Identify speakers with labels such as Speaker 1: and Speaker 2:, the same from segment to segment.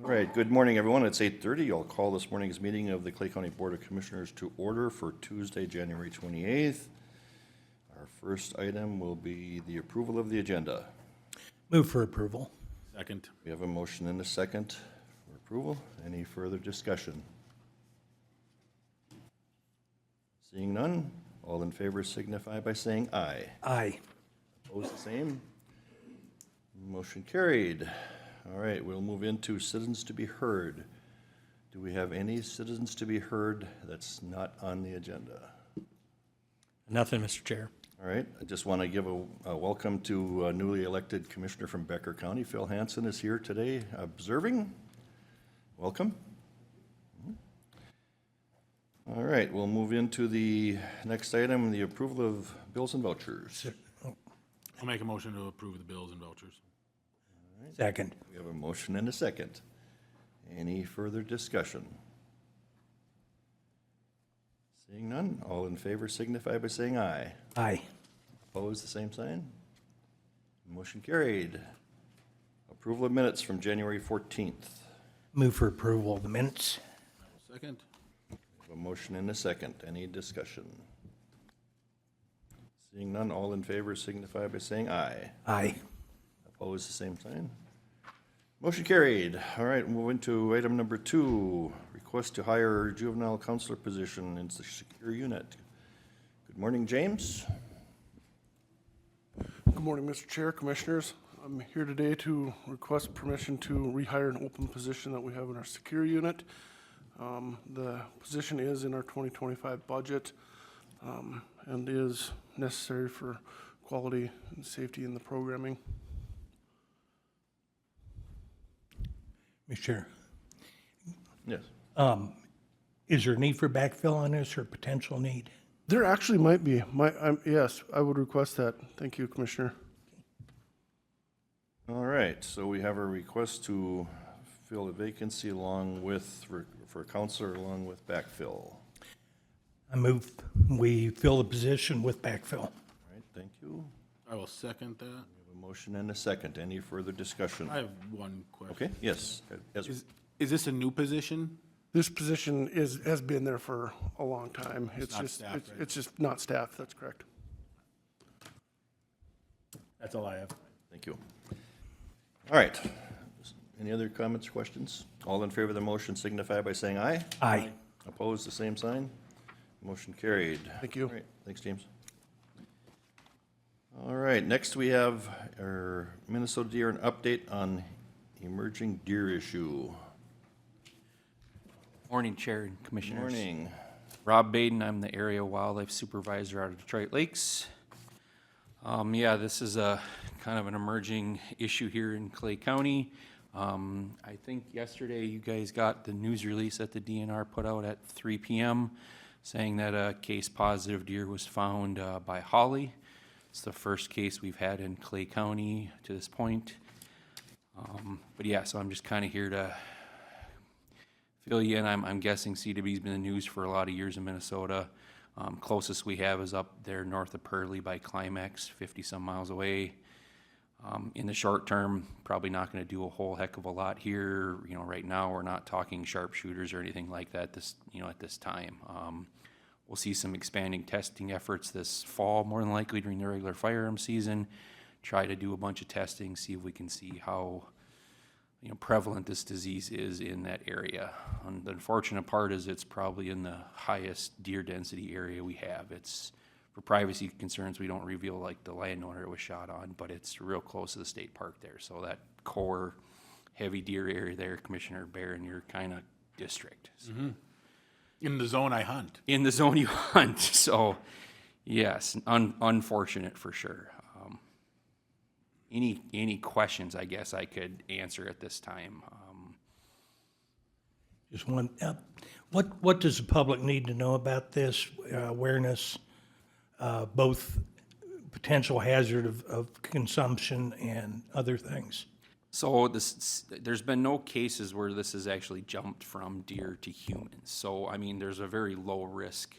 Speaker 1: All right, good morning, everyone. It's 8:30. I'll call this morning's meeting of the Clay County Board of Commissioners to order for Tuesday, January 28th. Our first item will be the approval of the agenda.
Speaker 2: Move for approval.
Speaker 3: Second.
Speaker 1: We have a motion and a second for approval. Any further discussion? Seeing none, all in favor signify by saying aye.
Speaker 2: Aye.
Speaker 1: Opposed, the same. Motion carried. All right, we'll move into citizens to be heard. Do we have any citizens to be heard that's not on the agenda?
Speaker 2: Nothing, Mr. Chair.
Speaker 1: All right, I just want to give a welcome to a newly elected commissioner from Becker County. Phil Hansen is here today observing. Welcome. All right, we'll move into the next item, the approval of bills and vouchers.
Speaker 3: I'll make a motion to approve the bills and vouchers.
Speaker 2: Second.
Speaker 1: We have a motion and a second. Any further discussion? Seeing none, all in favor signify by saying aye.
Speaker 2: Aye.
Speaker 1: Opposed, the same sign. Motion carried. Approval of minutes from January 14th.
Speaker 2: Move for approval of the minutes.
Speaker 3: Second.
Speaker 1: We have a motion and a second. Any discussion? Seeing none, all in favor signify by saying aye.
Speaker 2: Aye.
Speaker 1: Opposed, the same sign. Motion carried. All right, move into item number 2, request to hire juvenile counselor position in the secure unit. Good morning, James.
Speaker 4: Good morning, Mr. Chair, Commissioners. I'm here today to request permission to rehire an open position that we have in our secure unit. The position is in our 2025 budget and is necessary for quality and safety in the programming.
Speaker 2: Mr. Chair.
Speaker 1: Yes.
Speaker 2: Is there a need for backfill on this or potential need?
Speaker 4: There actually might be. Yes, I would request that. Thank you, Commissioner.
Speaker 1: All right, so we have a request to fill a vacancy along with, for counselor along with backfill.
Speaker 2: I move we fill the position with backfill.
Speaker 1: All right, thank you.
Speaker 3: I will second that.
Speaker 1: We have a motion and a second. Any further discussion?
Speaker 3: I have one question.
Speaker 1: Okay, yes.
Speaker 3: Is this a new position?
Speaker 4: This position has been there for a long time.
Speaker 3: It's not staffed, right?
Speaker 4: It's just not staffed. That's correct.
Speaker 3: That's all I have.
Speaker 1: Thank you. All right. Any other comments or questions? All in favor of the motion signify by saying aye.
Speaker 2: Aye.
Speaker 1: Opposed, the same sign. Motion carried.
Speaker 4: Thank you.
Speaker 1: All right, thanks, James. All right, next we have our Minnesota Deer, an update on emerging deer issue.
Speaker 5: Morning, Chair and Commissioners.
Speaker 1: Morning.
Speaker 5: Rob Baden, I'm the Area Wildlife Supervisor out of Detroit Lakes. Yeah, this is a kind of an emerging issue here in Clay County. I think yesterday you guys got the news release that the DNR put out at 3 p.m. saying that a case positive deer was found by Holly. It's the first case we've had in Clay County to this point. But yeah, so I'm just kind of here to fill you in. I'm guessing CW's been in the news for a lot of years in Minnesota. Closest we have is up there north of Pearly by Climax, 50 some miles away. In the short term, probably not going to do a whole heck of a lot here. You know, right now we're not talking sharpshooters or anything like that. At this time, we'll see some expanding testing efforts this fall, more than likely during the regular firearm season. Try to do a bunch of testing, see if we can see how prevalent this disease is in that area. And the unfortunate part is it's probably in the highest deer density area we have. It's for privacy concerns, we don't reveal like the landowner it was shot on, but it's real close to the state park there. So that core heavy deer area there, Commissioner Bear, in your kind of district. So
Speaker 3: In the zone I hunt.
Speaker 5: in the zone you hunt. So yes, unfortunate for sure. Any questions I guess I could answer at this time?
Speaker 2: Just one. What does the public need to know about this awareness, both potential hazard of consumption and other things?
Speaker 5: So there's been no cases where this has actually jumped from deer to humans. So I mean, there's a very low risk,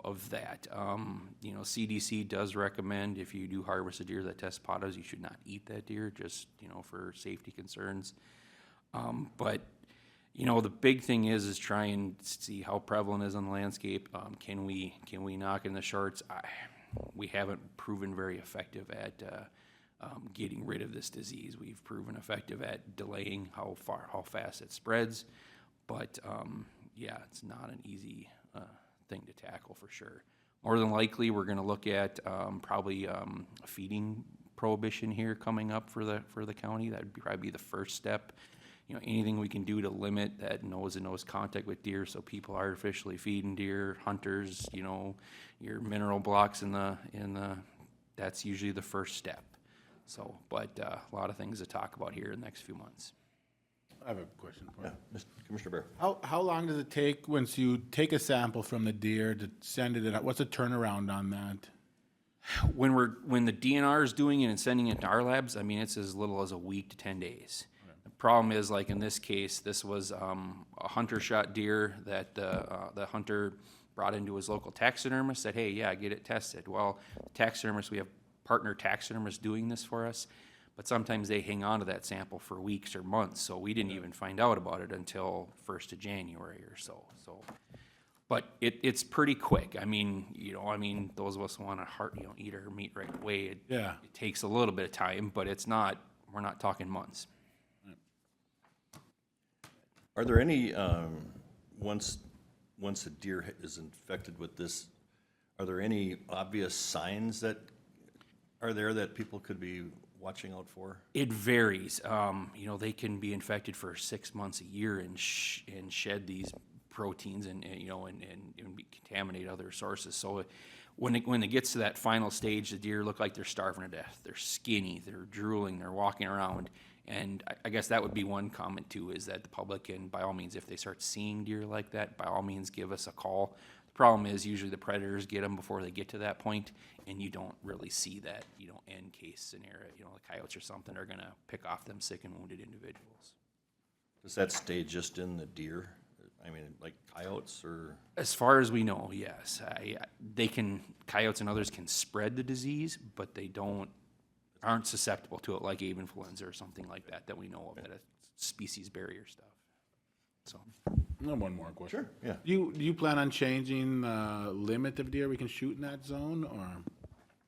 Speaker 5: of that. CDC does recommend if you do harvest a deer that tests positive, you should not eat that deer, just for safety concerns. But, you know, the big thing is try and see how prevalent it is on the landscape. Can we knock in the shorts? We haven't proven very effective at getting rid of this disease. We've proven effective at delaying how fast it spreads. But, yeah, it's not an easy thing to tackle for sure. More than likely, we're gonna look at probably a feeding prohibition here coming up for the county. That would probably be the first step. You know, anything we can do to limit that nose-to-nose contact with deer, so people artificially feeding deer, hunters, you know, your mineral blocks in the, that's usually the first step. So, but a lot of things to talk about here in the next few months.
Speaker 3: I have a question for you.
Speaker 1: Yeah, Commissioner Bear.
Speaker 3: How long does it take once you take a sample from the deer to send it in? What's the turnaround on that?
Speaker 5: When the DNR is doing it and sending it to our labs, I mean, it's as little as a week to 10 days. The problem is, like in this case, this was a hunter shot deer that the hunter brought into his local taxidermist, said, hey, yeah, get it tested. Well, taxidermists, we have partner taxidermists doing this for us, but sometimes they hang on to that sample for weeks or months, so we didn't even find out about it until 1st of January or so. But it's pretty quick. I mean, you know, those of us who want to eat our meat right away. It takes a little bit of time, but it's not. We're not talking months.
Speaker 1: Are there any, once a deer is infected with this, are there any obvious signs that are there that people could be watching out for?
Speaker 5: It varies. You know, they can be infected for 6 months, a year, and shed these proteins and contaminate other sources. So when it gets to that final stage, the deer look like they're starving to death. They're skinny, they're drooling, they're walking around. And I guess that would be one comment too, is that the public can, by all means, if they start seeing deer like that, by all means, give us a call. The problem is usually the predators get them before they get to that point, and you don't really see that, end case scenario. The coyotes or something are gonna pick off them sick and wounded individuals.
Speaker 1: Does that stay just in the deer? I mean, like coyotes or?
Speaker 5: As far as we know, yes. Coyotes and others can spread the disease, but they aren't susceptible to it like avian influenza or something like that we know of, that it's species barrier stuff. So.
Speaker 3: No, one more question.
Speaker 1: Sure, yeah.
Speaker 3: Do you plan on changing the limit of deer we can shoot in that zone, or?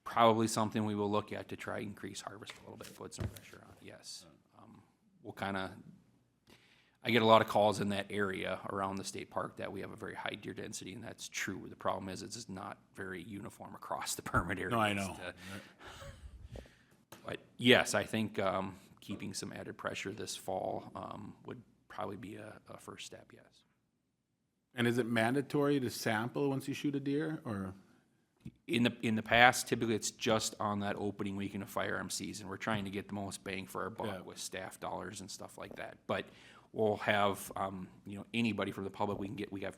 Speaker 5: Probably something we will look at to try and increase harvest a little bit, put some pressure on, yes. I get a lot of calls in that area around the state park that we have a very high deer density, and that's true. The problem is it's just not very uniform across the permit area.
Speaker 3: No, I know.
Speaker 5: But yes, I think keeping some added pressure this fall would probably be a first step, yes.
Speaker 3: And is it mandatory to sample once you shoot a deer, or?
Speaker 5: In the past, typically it's just on that opening weekend of firearm season. We're trying to get the most bang for our buck with staff dollars and stuff like that. But we'll have anybody from the public we can get. We have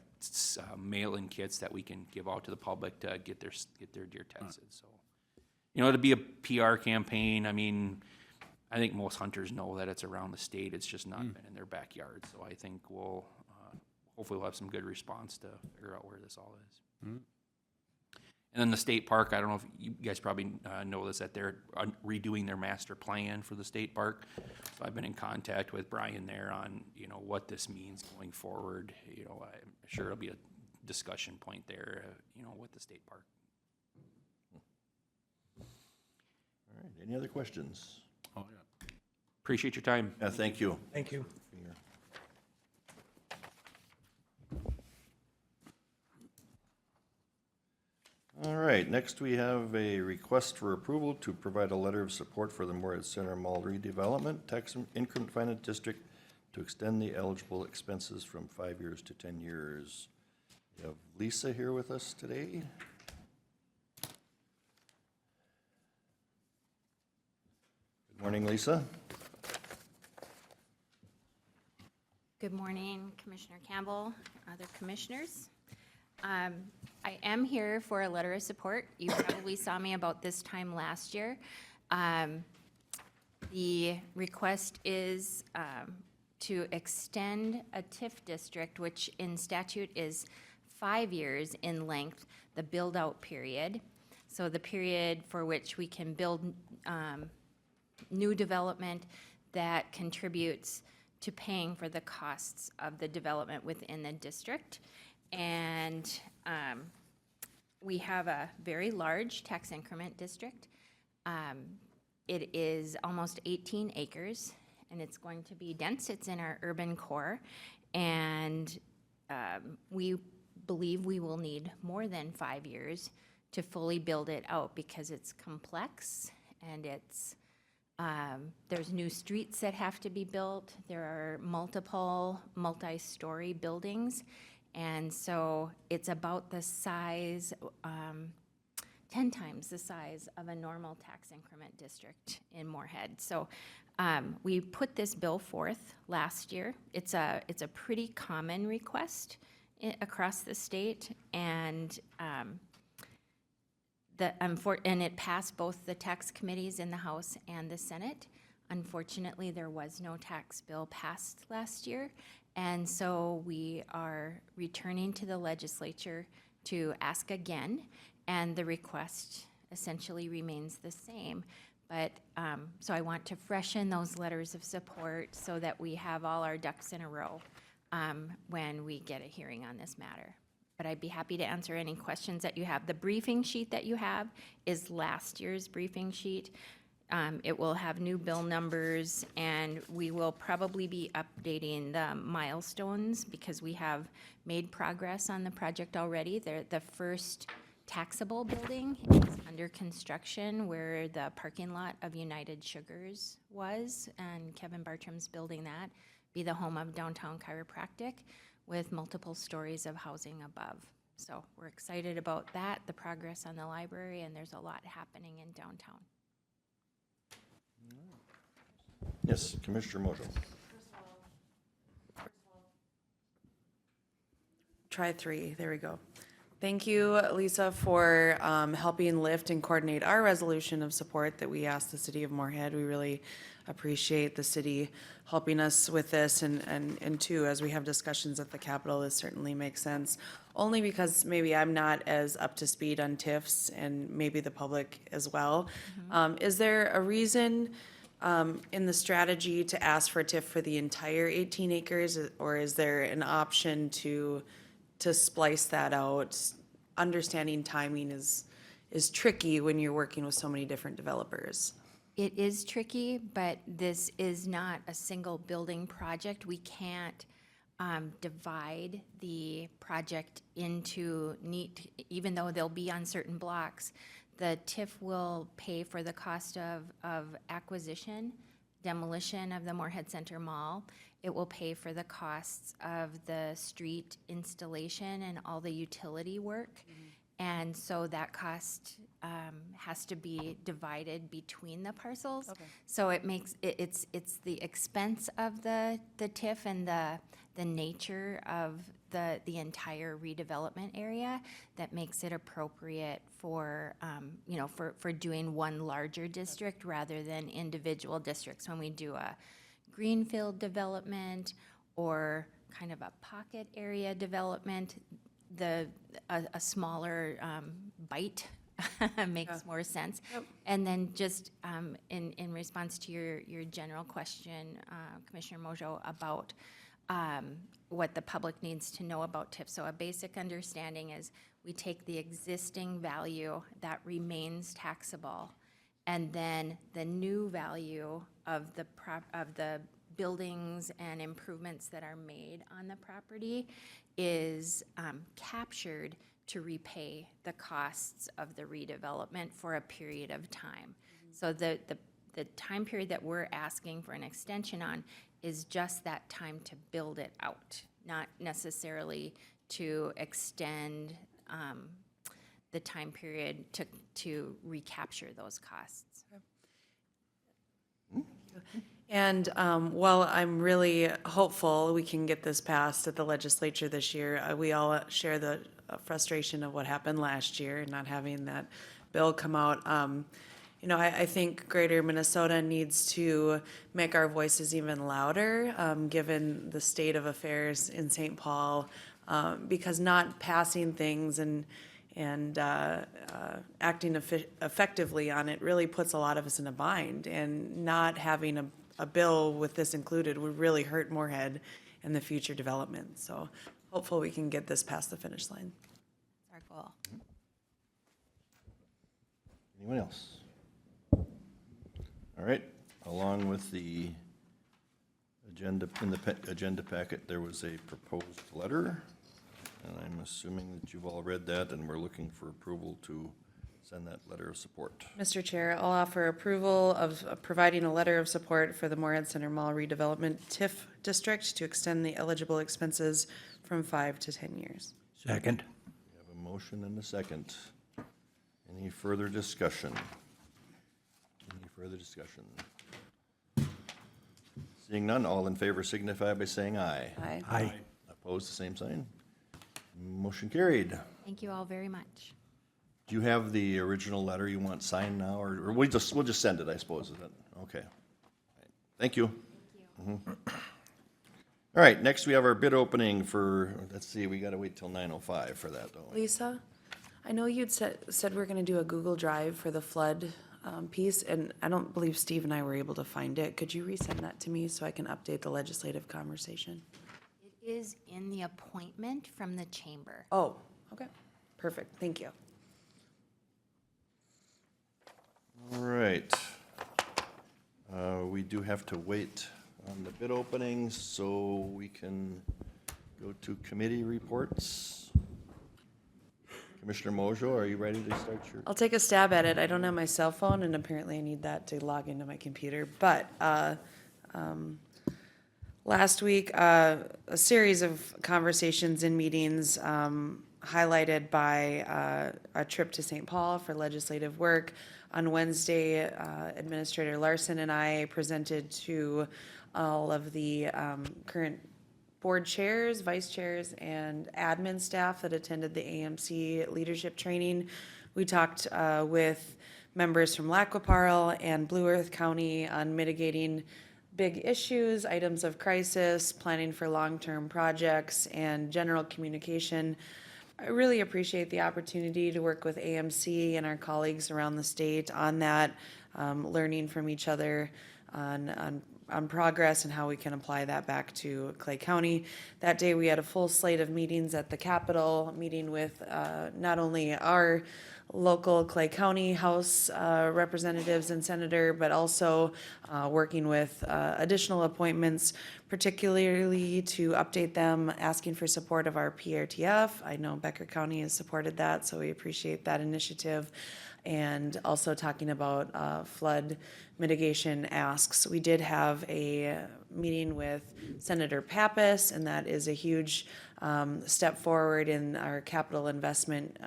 Speaker 5: mail-in kits that we can give out to the public to get their deer tested. So it'll be a PR campaign. I mean, I think most hunters know that it's around the state. It's just not been in their backyard. So I think we'll hopefully we'll have some good response to figure out where this all is. Mm-hmm. And then the state park, I don't know if you guys probably know this, that they're redoing their master plan for the state park. So I've been in contact with Brian there on, what this means going forward. I'm sure it'll be a discussion point there, with the state park.
Speaker 1: All right, any other questions?
Speaker 3: Oh, yeah.
Speaker 5: Appreciate your time.
Speaker 1: Yeah, thank you.
Speaker 2: Thank you.
Speaker 1: All right, next we have a request for approval to provide a letter of support for the Moorhead Center Mall redevelopment tax increment finance district to extend the eligible expenses from 5 years to 10 years. We have Lisa here with us today. Good morning, Lisa.
Speaker 6: Good morning, Commissioner Campbell, other commissioners. I am here for a letter of support. You probably saw me about this time last year. The request is to extend a TIF district, which in statute is 5 years in length, the build-out period. So the period for which we can build new development that contributes to paying for the costs of the development within the district. And we have a very large tax increment district. It is almost 18 acres, and it's going to be dense. It's in our urban core, and we believe we will need more than 5 years to fully build it out because it's complex and it's there's new streets that have to be built. There are multiple multi-story buildings, and so it's about the size, 10 times the size of a normal tax increment district in Moorhead. So we put this bill forth last year. It's a pretty common request across the state, and and it passed both the tax committees in the House and the Senate. Unfortunately, there was no tax bill passed last year, and so we are returning to the legislature to ask again, and the request essentially remains the same. But, so I want to freshen those letters of support so that we have all our ducks in a row when we get a hearing on this matter. But I'd be happy to answer any questions that you have. The briefing sheet that you have is last year's briefing sheet. It will have new bill numbers, and we will probably be updating the milestones because we have made progress on the project already. The first taxable building is under construction where the parking lot of United Sugars was, and Kevin Bartram's building that, be the home of Downtown Chiropractic with multiple stories of housing above. So we're excited about that, the progress on the library, and there's a lot happening in downtown.
Speaker 1: Yes, Commissioner Mojo.
Speaker 7: Try 3, there we go. Thank you, Lisa, for helping lift and coordinate our resolution of support that we asked the city of Moorhead. We really appreciate the city helping us with this, and too, as we have discussions at the Capitol, this certainly makes sense. Only because maybe I'm not as up to speed on TIFs, and maybe the public as well. Is there a reason in the strategy to ask for a TIF for the entire 18 acres, or is there an option to splice that out? Understanding timing is tricky when you're working with so many different developers.
Speaker 6: It is tricky, but this is not a single building project. We can't divide the project into neat, even though they'll be on certain blocks. The TIF will pay for the cost of acquisition, demolition of the Moorhead Center Mall. It will pay for the costs of the street installation and all the utility work. And so that cost has to be divided between the parcels.
Speaker 7: Okay.
Speaker 6: So it makes, it's the expense of the TIF and the nature of the entire redevelopment area that makes it appropriate for, for doing one larger district rather than individual districts. When we do a greenfield development or kind of a pocket area development, a smaller bite makes more sense.
Speaker 7: Yep.
Speaker 6: And then just in response to your general question, Commissioner Mojo, about what the public needs to know about TIF. So a basic understanding is we take the existing value that remains taxable, and then the new value of the buildings and improvements that are made on the property is captured to repay the costs of the redevelopment for a period of time. So the time period that we're asking for an extension on is just that time to build it out, not necessarily to extend the time period to recapture those costs.
Speaker 7: And while I'm really hopeful we can get this passed at the legislature this year, we all share the frustration of what happened last year and not having that bill come out. I think Greater Minnesota needs to make our voices even louder, given the state of affairs in St. Paul, because not passing things and acting effectively on it really puts a lot of us in a bind, and not having a bill with this included would really hurt Moorhead in the future development. So hopefully we can get this past the finish line.
Speaker 6: That's our goal.
Speaker 1: Anyone else? All right, along with the agenda, in the agenda packet, there was a proposed letter. And I'm assuming that you've all read that and we're looking for approval to send that letter of support.
Speaker 7: Mr. Chair, I'll offer approval of providing a letter of support for the Moorhead Center Mall redevelopment TIF district to extend the eligible expenses from 5 to 10 years.
Speaker 2: Second.
Speaker 1: We have a motion and a second. Any further discussion? Any further discussion? Seeing none, all in favor signify by saying aye.
Speaker 7: Aye.
Speaker 2: Aye.
Speaker 1: Opposed, the same sign. Motion carried.
Speaker 6: Thank you all very much.
Speaker 1: Do you have the original letter you want signed now, or we'll just send it, I suppose, is that, okay. Thank you. Mhm. All right, next we have our bid opening for, let's see, we gotta wait till 9:05 for that, don't we?
Speaker 7: Lisa, I know you'd said we're gonna do a Google Drive for the flood piece, and I don't believe Steve and I were able to find it. Could you resend that to me so I can update the legislative conversation?
Speaker 6: It is in the appointment from the chamber.
Speaker 7: Oh, okay, perfect, thank you.
Speaker 1: All right. We do have to wait on the bid openings, so we can go to committee reports. Commissioner Mojo, are you ready to start your?
Speaker 7: I'll take a stab at it. I don't have my cell phone, and apparently I need that to log into my computer. But last week, a series of conversations and meetings highlighted by a trip to St. Paul for legislative work. On Wednesday, Administrator Larson and I presented to all of the current board chairs, vice chairs, and admin staff that attended the AMC leadership training. We talked with members from Lac-Qui-Parle and Blue Earth County on mitigating big issues, items of crisis, planning for long-term projects, and general communication. I really appreciate the opportunity to work with AMC and our colleagues around the state on that, learning from each other on progress and how we can apply that back to Clay County. That day, we had a full slate of meetings at the Capitol, meeting with not only our local Clay County House representatives and senator, but also working with additional appointments, particularly to update them, asking for support of our PRTF. I know Becker County has supported that, so we appreciate that initiative. And also talking about flood mitigation asks. We did have a meeting with Senator Pappas, and that is a huge step forward in our capital investment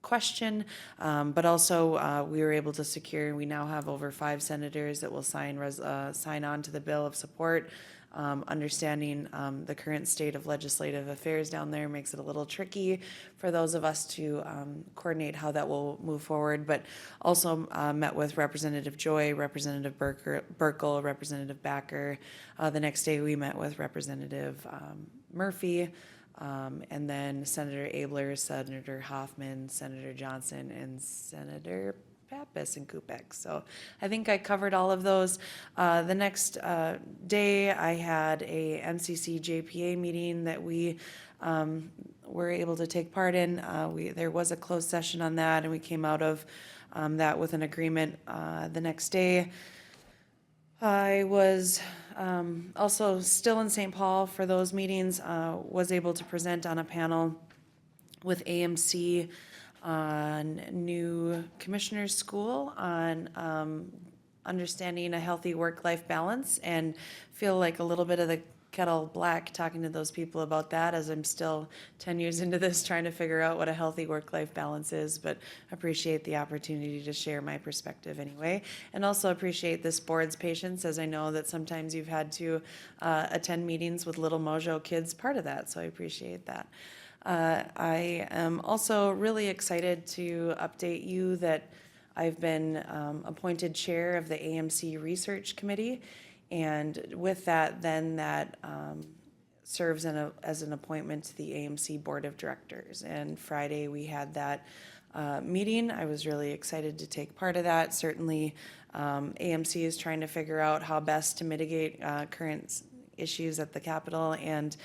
Speaker 7: question, but also we were able to secure, we now have over 5 senators that will sign on to the bill of support. Understanding the current state of legislative affairs down there makes it a little tricky for those of us to coordinate how that will move forward, but also met with Representative Joy, Representative Burkle, Representative Backer. The next day we met with Representative Murphy, and then Senator Abler, Senator Hoffman, Senator Johnson, and Senator Pappas and Kupek. So I think I covered all of those. The next day, I had a MCC JPA meeting that we were able to take part in. There was a closed session on that, and we came out of that with an agreement the next day. I was also still in St. Paul for those meetings, was able to present on a panel with AMC on new commissioner's school on understanding a healthy work-life balance, and feel like a little bit of the kettle black talking to those people about that, as I'm still 10 years into this trying to figure out what a healthy work-life balance is, but appreciate the opportunity to share my perspective anyway, and also appreciate this board's patience, as I know that sometimes you've had to attend meetings with little Mojo kids part of that, so I appreciate that. I am also really excited to update you that I've been appointed chair of the AMC Research Committee, and with that, then that serves as an appointment to the AMC Board of Directors. And Friday, we had that meeting. I was really excited to take part of that. Certainly, AMC is trying to figure out how best to mitigate current issues at the Capitol. And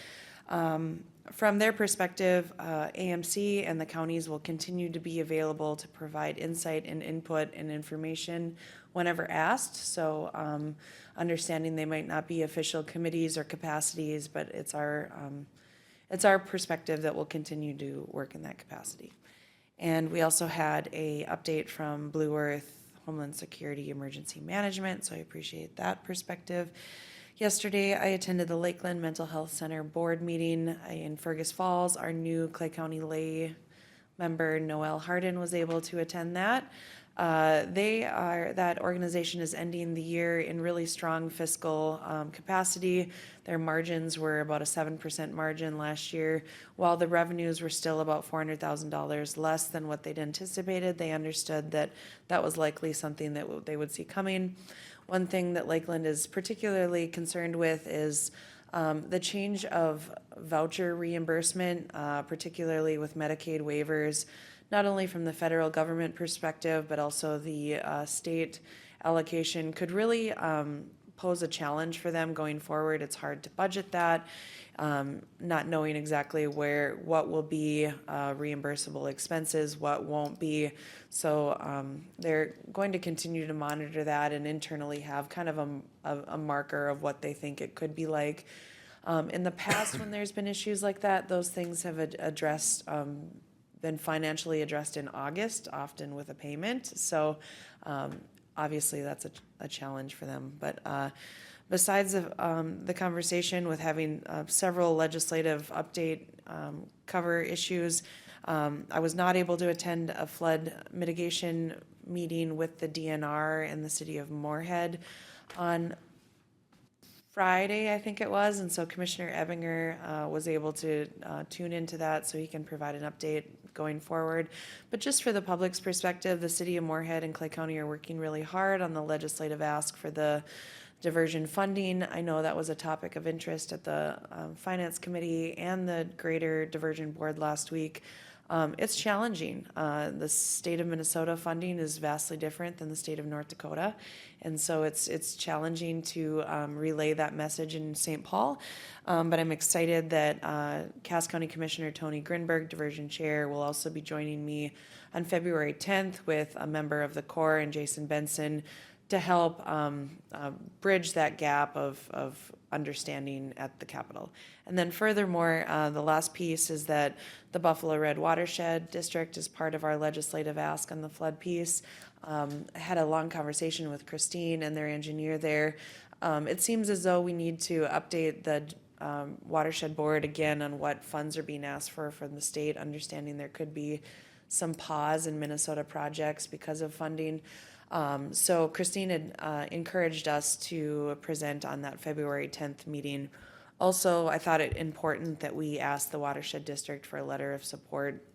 Speaker 7: from their perspective, AMC and the counties will continue to be available to provide insight and input and information whenever asked. So understanding they might not be official committees or capacities, but it's our perspective that we'll continue to work in that capacity. And we also had a update from Blue Earth Homeland Security Emergency Management, so I appreciate that perspective. Yesterday, I attended the Lakeland Mental Health Center board meeting in Fergus Falls. Our new Clay County lay member, Noelle Hardin, was able to attend that. That organization is ending the year in really strong fiscal capacity. Their margins were about a 7% margin last year. While the revenues were still about $400,000 less than what they'd anticipated, they understood that that was likely something that they would see coming. One thing that Lakeland is particularly concerned with is the change of voucher reimbursement, particularly with Medicaid waivers, not only from the federal government perspective, but also the state allocation could really pose a challenge for them going forward. It's hard to budget that, not knowing exactly what will be reimbursable expenses, what won't be. So they're going to continue to monitor that and internally have kind of a marker of what they think it could be like. In the past, when there's been issues like that, those things have been financially addressed in August, often with a payment. So obviously that's a challenge for them. But besides the conversation with having several legislative update cover issues, I was not able to attend a flood mitigation meeting with the DNR and the city of Moorhead on Friday, I think it was, and so Commissioner Ebinger was able to tune into that so he can provide an update going forward. But just for the public's perspective, the city of Moorhead and Clay County are working really hard on the legislative ask for the diversion funding. I know that was a topic of interest at the Finance Committee and the Greater Diversion Board last week. It's challenging. The state of Minnesota funding is vastly different than the state of North Dakota. And so it's challenging to relay that message in St. Paul. But I'm excited that Cass County Commissioner Tony Grinberg, Diversion Chair, will also be joining me on February 10th with a member of the Corps and Jason Benson to help bridge that gap of understanding at the Capitol. And then furthermore, the last piece is that the Buffalo Red Watershed District is part of our legislative ask on the flood piece. I had a long conversation with Christine and their engineer there. It seems as though we need to update the watershed board again on what funds are being asked for from the state, understanding there could be some pause in Minnesota projects because of funding. So Christine had encouraged us to present on that February 10th meeting. Also, I thought it important that we asked the Watershed District for a letter of support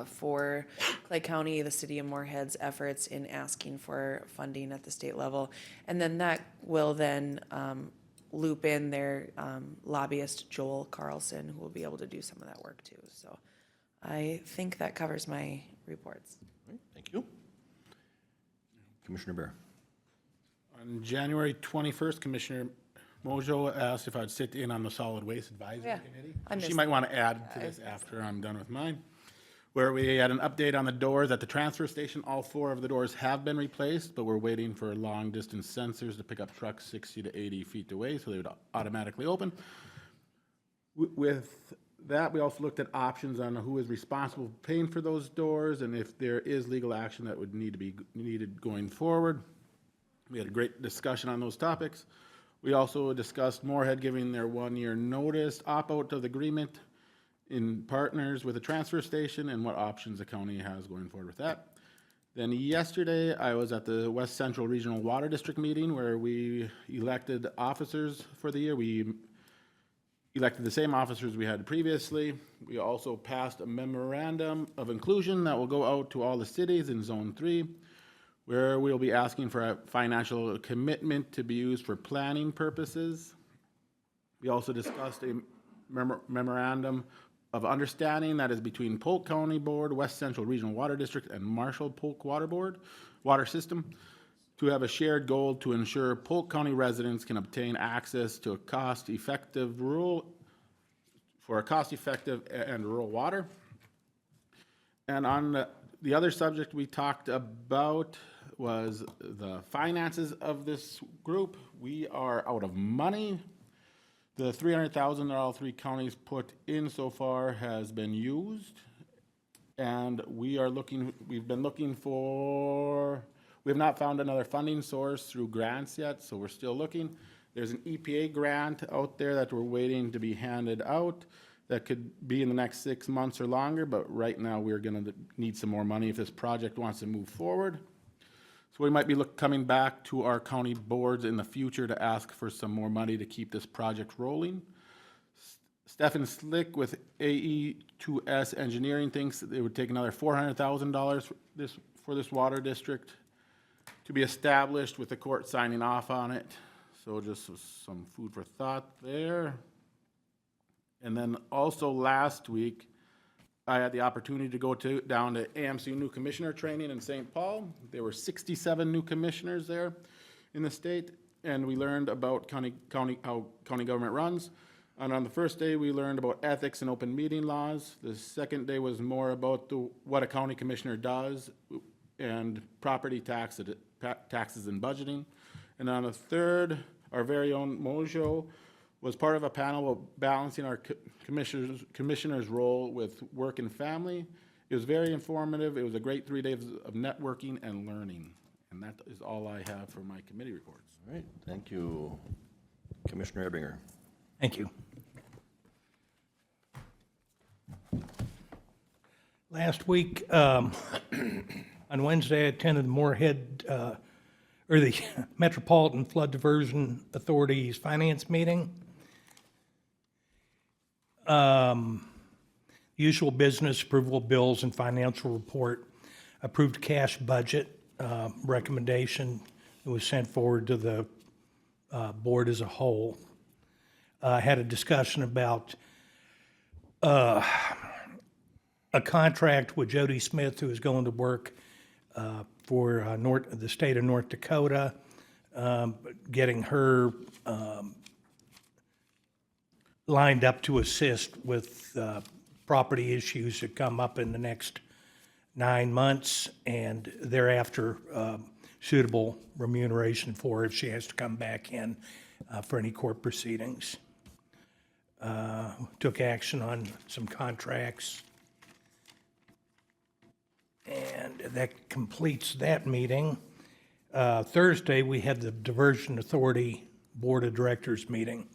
Speaker 7: for Clay County, the city of Moorhead's efforts in asking for funding at the state level. And then that will then loop in their lobbyist, Joel Carlson, who will be able to do some of that work too. So I think that covers my reports.
Speaker 1: Thank you. Commissioner Bear.
Speaker 3: On January 21st, Commissioner Mojo asked if I'd sit in on the Solid Waste Advisory
Speaker 7: Yeah,
Speaker 3: Committee.
Speaker 7: I missed
Speaker 3: She might want to add to this after I'm done with mine. Where we had an update on the doors at the transfer station. All 4 of the doors have been replaced, but we're waiting for long-distance sensors to pick up trucks 60 to 80 feet away, so they would automatically open. With that, we also looked at options on who is responsible for paying for those doors and if there is legal action that would need to be needed going forward. We had a great discussion on those topics. We also discussed Moorhead giving their 1-year notice, opt-out of the agreement in partners with a transfer station and what options the county has going forward with that. Then yesterday, I was at the West Central Regional Water District meeting where we elected officers for the year. We elected the same officers we had previously. We also passed a memorandum of inclusion that will go out to all the cities in Zone 3, where we'll be asking for a financial commitment to be used for planning purposes. We also discussed a memorandum of understanding that is between Polk County Board, West Central Regional Water District, and Marshall Polk Water Board, Water System, to have a shared goal to ensure Polk County residents can obtain access to a cost-effective and rural water. And on the other subject we talked about was the finances of this group. We are out of money. The $300,000 that all three counties put in so far has been used. And we have not found another funding source through grants yet, so we're still looking. There's an EPA grant out there that we're waiting to be handed out that could be in the next 6 months or longer, but right now we're gonna need some more money if this project wants to move forward. So we might be coming back to our county boards in the future to ask for some more money to keep this project rolling. Stefan Slick with AE2S Engineering thinks that it would take another $400,000 for this water district to be established with the court signing off on it. So just some food for thought there. And then also last week, I had the opportunity to go down to AMC new commissioner training in St. Paul. There were 67 new commissioners there in the state, and we learned about how county government runs. And on the first day, we learned about ethics and open meeting laws. The second day was more about what a county commissioner does and property taxes and budgeting. And on the third, our very own Mojo was part of a panel of balancing our commissioner's role with work and family. It was very informative. It was a great 3 days of networking and learning. And that is all I have for my committee reports.
Speaker 1: All right, thank you. Commissioner Ebinger.
Speaker 2: Thank you. Last week, on Wednesday, I attended the Moorhead, or the Metropolitan Flood Diversion Authority's finance meeting. Usual business, approval of bills and financial report, approved cash budget recommendation that was sent forward to the board as a whole. Had a discussion about a contract with Jody Smith, who is going to work for the state of North Dakota, getting her lined up to assist with property issues that come up in the next 9 months, and thereafter suitable remuneration for her if she has to come back in for any court proceedings. Took action on some contracts. And that completes that meeting. Thursday, we had the Diversion Authority Board of Directors meeting.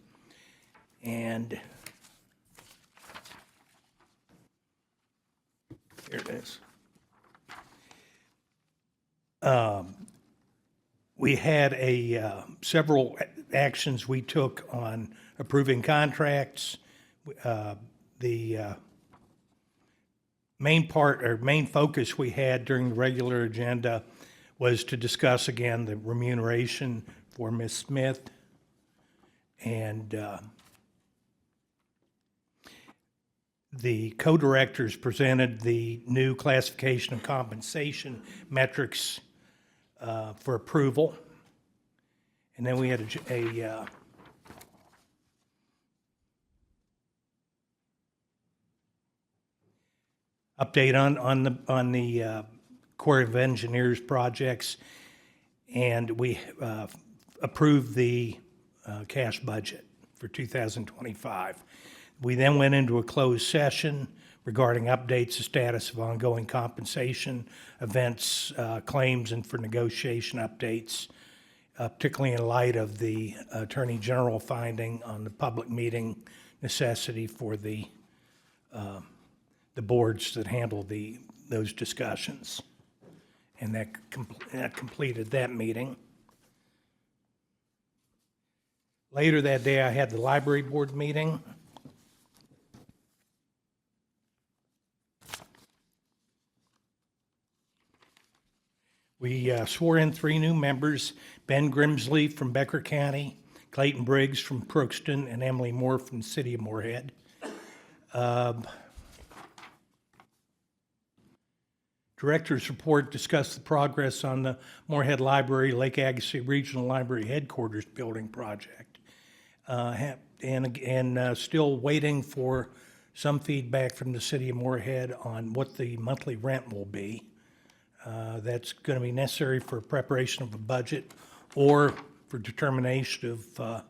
Speaker 2: And here it is. We had several actions we took on approving contracts. The main focus we had during the regular agenda was to discuss again the remuneration for Ms. Smith. And the co-directors presented the new classification of compensation metrics for approval. And then we had a update on the Corps of Engineers projects, and we approved the cash budget for 2025. We then went into a closed session regarding updates to status of ongoing compensation events, claims, and for negotiation updates, particularly in light of the Attorney General finding on the public meeting necessity for the boards that handle those discussions. And that completed that meeting. Later that day, I had the library board meeting. We swore in 3 new members: Ben Grimsley from Becker County, Clayton Briggs from Crookston, and Emily Moore from the city of Moorhead. Director's report discussed the progress on the Moorhead Library, Lake Agassiz Regional Library Headquarters Building project. Still waiting for some feedback from the city of Moorhead on what the monthly rent will be. That's going to be necessary for preparation of a budget or for determination of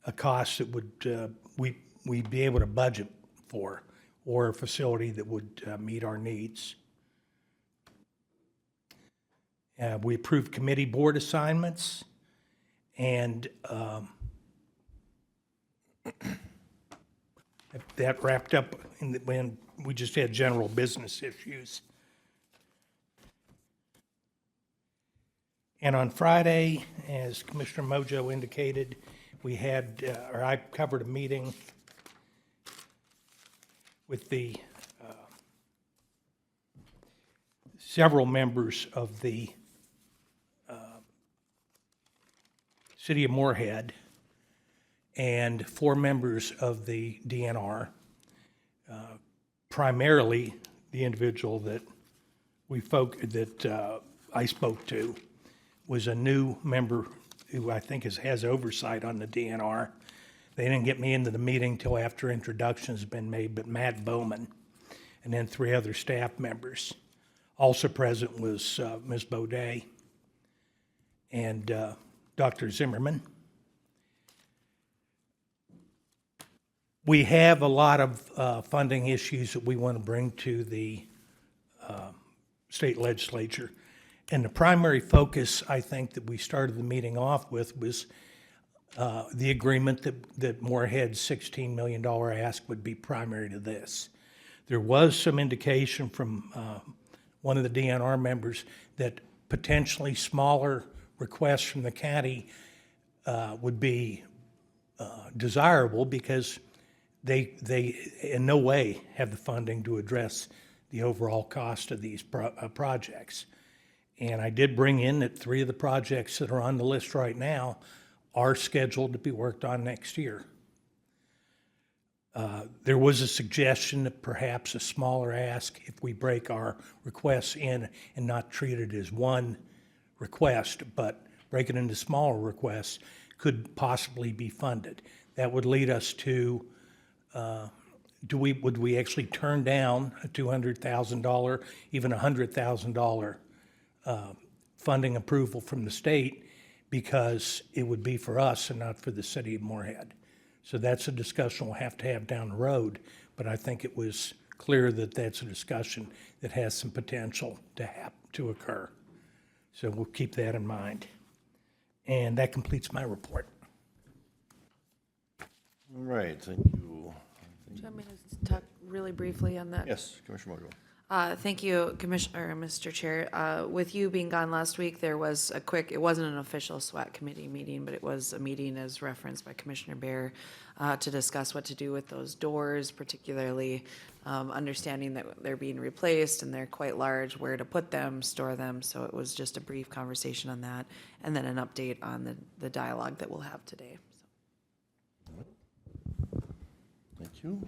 Speaker 2: a cost that would we'd be able to budget for, or a facility that would meet our needs. We approved committee board assignments, and that wrapped up when we just had general business issues. And on Friday, as Commissioner Mojo indicated, we had, or I covered a meeting with the several members of the City of Moorhead and 4 members of the DNR, primarily the individual that I spoke to was a new member who I think has oversight on the DNR. They didn't get me into the meeting till after introductions had been made, but Matt Bowman, and then 3 other staff members. Also present was Ms. Baudet and Dr. Zimmerman. We have a lot of funding issues that we want to bring to the state legislature. And the primary focus, I think, that we started the meeting off with was the agreement that Moorhead's $16 million ask would be primary to this. There was some indication from one of the DNR members that potentially smaller requests from the county would be desirable because they in no way have the funding to address the overall cost of these projects. And I did bring in that 3 of the projects that are on the list right now are scheduled to be worked on next year. There was a suggestion that perhaps a smaller ask, if we break our requests in and not treat it as one request, but break it into smaller requests, could possibly be funded. That would lead us to, would we actually turn down a $200,000, even $100,000 funding approval from the state because it would be for us and not for the city of Moorhead? So that's a discussion we'll have to have down the road, but I think it was clear that that's a discussion that has some potential to occur. So we'll keep that in mind. And that completes my report.
Speaker 1: All right, thank you.
Speaker 7: Do you want me to talk really briefly on that?
Speaker 1: Yes, Commissioner Mojo.
Speaker 7: Thank you, Commissioner, Mr. Chair. With you being gone last week, there was it wasn't an official SWAT committee meeting, but it was a meeting as referenced by Commissioner Bear to discuss what to do with those doors, particularly understanding that they're being replaced and they're quite large, where to put them, store them. So it was just a brief conversation on that, and then an update on the dialogue that we'll have today.
Speaker 1: Thank you.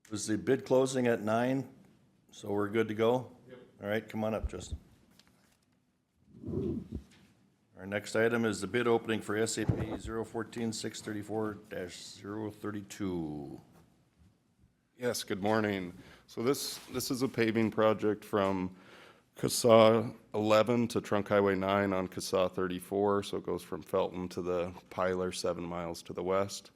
Speaker 1: Was the bid closing at 9? So we're good to go? Yep. All right, come on up, Justin. Our next item is the bid opening for SAP 014-634-032.
Speaker 8: Yes, good morning. So this is a paving project from CASA 11 to Trunk Highway 9 on CASA 34. So it goes from Felton to the Pilar 7 miles to the west.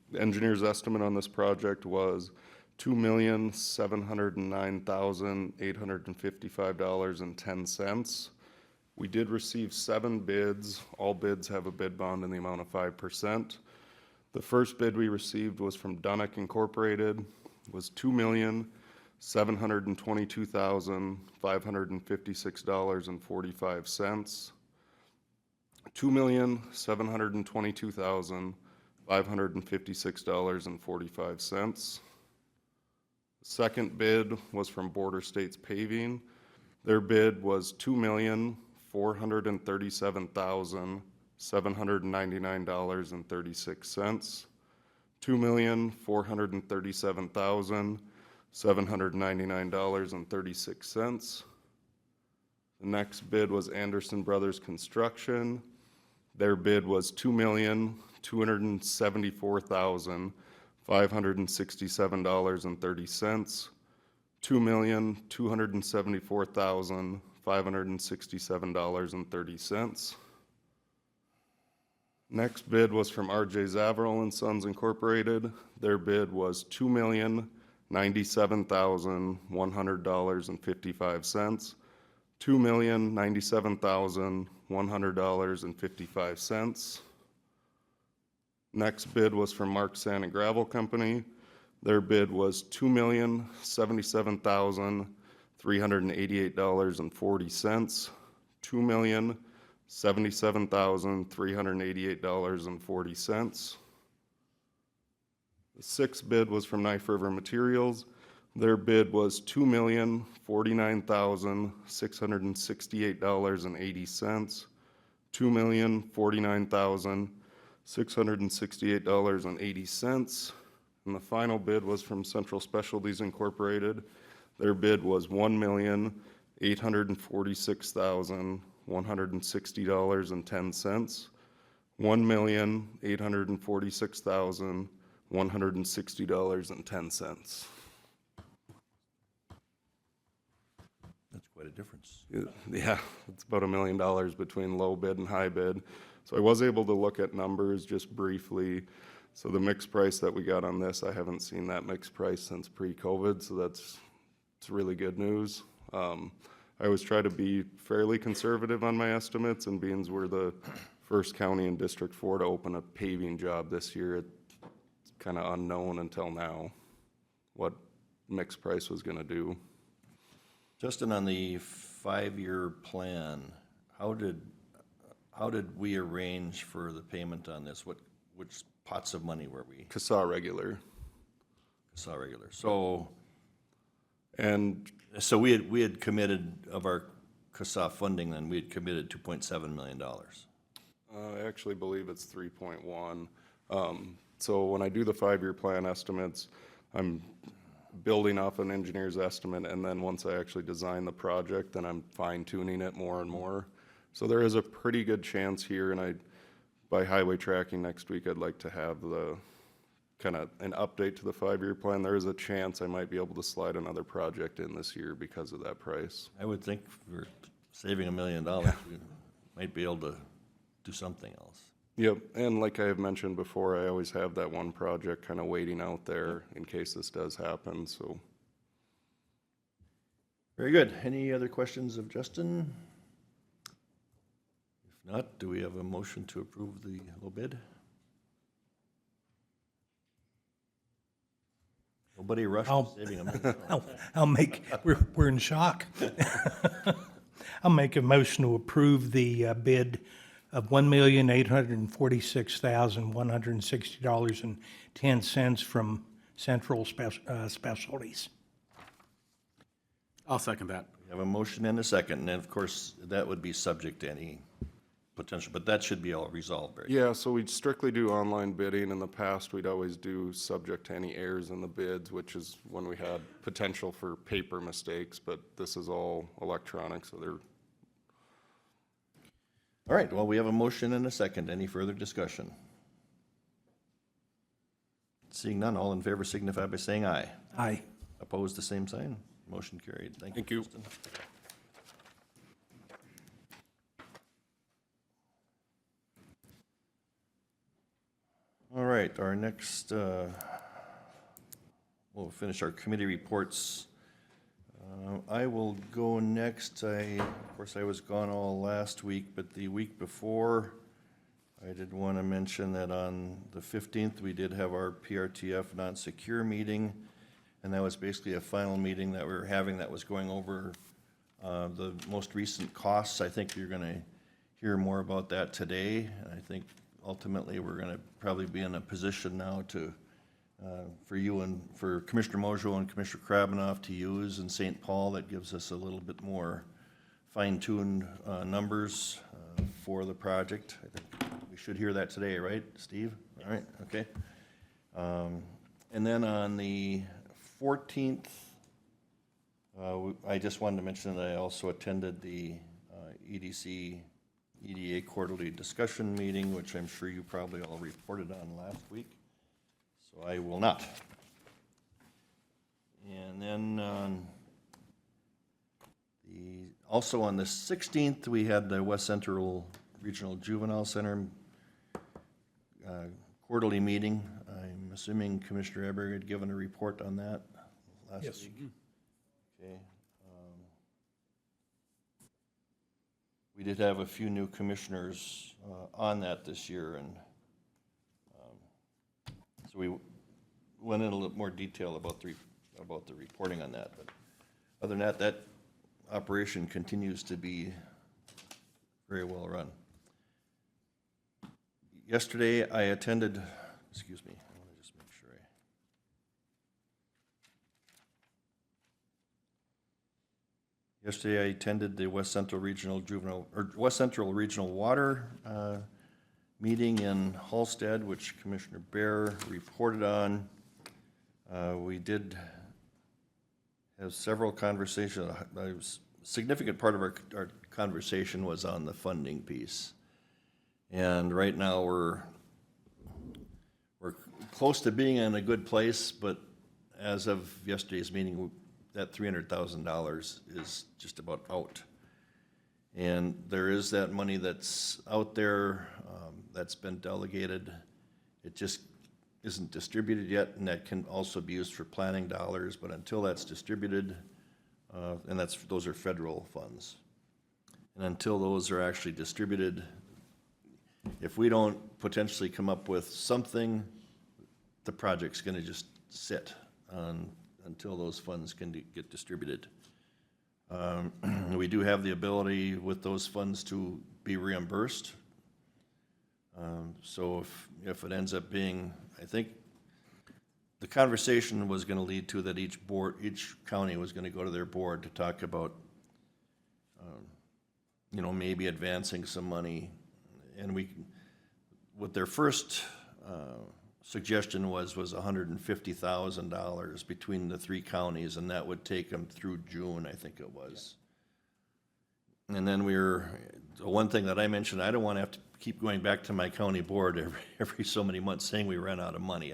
Speaker 8: The engineer's estimate on this project was $2,709,855.10. We did receive 7 bids. All bids have a bid bond in the amount of 5%. The first bid we received was from Dunnick Incorporated, was $2,722,556.45. $2,722,556.45. The second bid was from Border States Paving. Their bid was $2,437,799.36. $2,437,799.36. $799.36. The next bid was Anderson Brothers Construction. Their bid was $2,274,567.30. $2,274,567.30. Next bid was from R.J. Zavarol and Sons Incorporated. Their bid was $2,097,100.55. $2,097,100.55. Next bid was from Mark Sand and Gravel Company. Their bid was $2,077,388.40. $2,077,388.40. The sixth bid was from Knife River Materials. Their bid was $2,049,668.80. $2,049,668.80. And the final bid was from Central Specialties Incorporated. Their bid was $1,846,160.10. $1,846,160.10.
Speaker 1: That's quite a difference.
Speaker 8: Yeah, it's about $1 million between low bid and high bid. So I was able to look at numbers just briefly. So the mixed price that we got on this, I haven't seen that mixed price since pre-COVID, so it's really good news. I always try to be fairly conservative on my estimates, and being we're the first county in District 4 to open a paving job this year, it's kind of unknown until now what mixed price was going to do.
Speaker 1: Justin, on the 5-year plan, how did we arrange for the payment on this? Which pots of money were we?
Speaker 8: CASA regular.
Speaker 1: CASA regular. So
Speaker 8: And
Speaker 1: we had committed of our CASA funding, then we had committed $2.7 million.
Speaker 8: I actually believe it's 3.1. So when I do the 5-year plan estimates, I'm building off an engineer's estimate, and then once I actually design the project, then I'm fine tuning it more and more. So there is a pretty good chance here, and by highway tracking next week, I'd like to have the kind of an update to the 5-year plan. There is a chance I might be able to slide another project in this year because of that price.
Speaker 1: I would think for saving $1 million, we might be able to do something else.
Speaker 8: Yep, and like I have mentioned before, I always have that one project kind of waiting out there in case this does happen, so.
Speaker 1: Very good. Any other questions of Justin? If not, do we have a motion to approve the low bid? Nobody rushed to saving $1 million.
Speaker 2: We're in shock. I'll make a motion to approve the bid of $1,846,160.10 from Central Specialties.
Speaker 3: I'll second that.
Speaker 1: We have a motion and a second, and then, of course, that would be subject to any potential, but that should be all resolved very.
Speaker 8: Yeah, so we strictly do online bidding. In the past, we'd always do subject to any errors in the bids, which is when we had potential for paper mistakes, but this is all electronic, so they're.
Speaker 1: All right, well, we have a motion and a second. Any further discussion? Seeing none, all in favor signify by saying aye.
Speaker 2: Aye.
Speaker 1: Opposed, the same sign. Motion carried. Thank you.
Speaker 8: Thank you.
Speaker 1: Justin. All right, our next, we'll finish our committee reports. I will go next. Of course, I was gone all last week, but the week before, I did want to mention that on the 15th, we did have our PRTF non-secure meeting, and that was basically a final meeting that we were having that was going over the most recent costs. I think you're going to hear more about that today, and I think ultimately we're going to probably be in a position now to for you and for Commissioner Mojo and Commissioner Krabanoff to use in St. Paul. That gives us a little bit more fine-tuned numbers for the project. I think we should hear that today, right, Steve? All right, okay. And then on the 14th, I just wanted to mention that I also attended the EDA quarterly discussion meeting, which I'm sure you probably all reported on last week, so I will not. And then also on the 16th, we had the West Central Regional Juvenile Center quarterly meeting. I'm assuming Commissioner Eberg had given a report on that last
Speaker 2: Yes.
Speaker 1: week. Okay. We did have a few new commissioners on that this year, and so we went in a little more detail about the reporting on that. But other than that, that operation continues to be very well run. Yesterday, I attended, excuse me, I want to just make sure Yesterday, I attended the West Central Regional Water meeting in Halstead, which Commissioner Bear reported on. We did have several conversations. A significant part of our conversation was on the funding piece. And right now, we're close to being in a good place, but as of yesterday's meeting, that $300,000 is just about out. And there is that money that's out there that's been delegated. It just isn't distributed yet, and that can also be used for planning dollars, but until that's distributed, and those are federal funds. And until those are actually distributed, if we don't potentially come up with something, the project's gonna just sit until those funds can get distributed. We do have the ability with those funds to be reimbursed. So if it ends up being, I think the conversation was gonna lead to that each county was gonna go to their board to talk about, maybe advancing some money. And what their first suggestion was $150,000 between the three counties, and that would take them through June, I think it was. And then the one thing that I mentioned, I don't want to have to keep going back to my county board every so many months saying we ran out of money.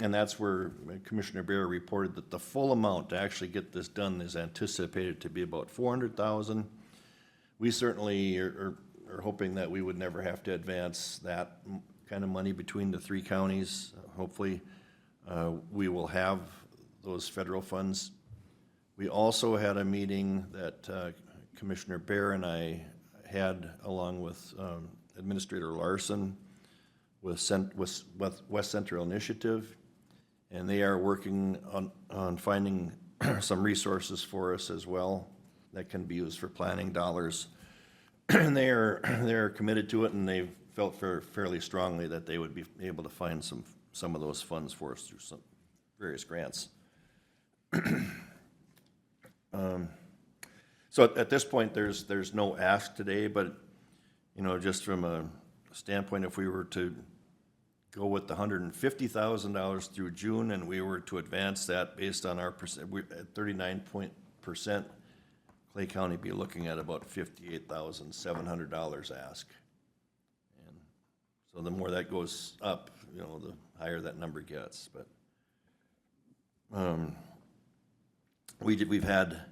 Speaker 1: And that's where Commissioner Bear reported that the full amount to actually get this done is anticipated to be about $400,000. We certainly are hoping that we would never have to advance that kind of money between the three counties. Hopefully, we will have those federal funds. We also had a meeting that Commissioner Bear and I had along with Administrator Larson with West Central Initiative, and they are working on finding some resources for us as well that can be used for planning dollars. And they're committed to it, and they've felt fairly strongly that they would be able to find some of those funds for us through some various grants. So at this point, there's no ask today, but just from a standpoint, if we were to go with the $150,000 through June, and we were to advance that based on our percent, at 39%, Clay County be looking at about $58,700 ask. And so the more that goes up, the higher that number gets. But we've had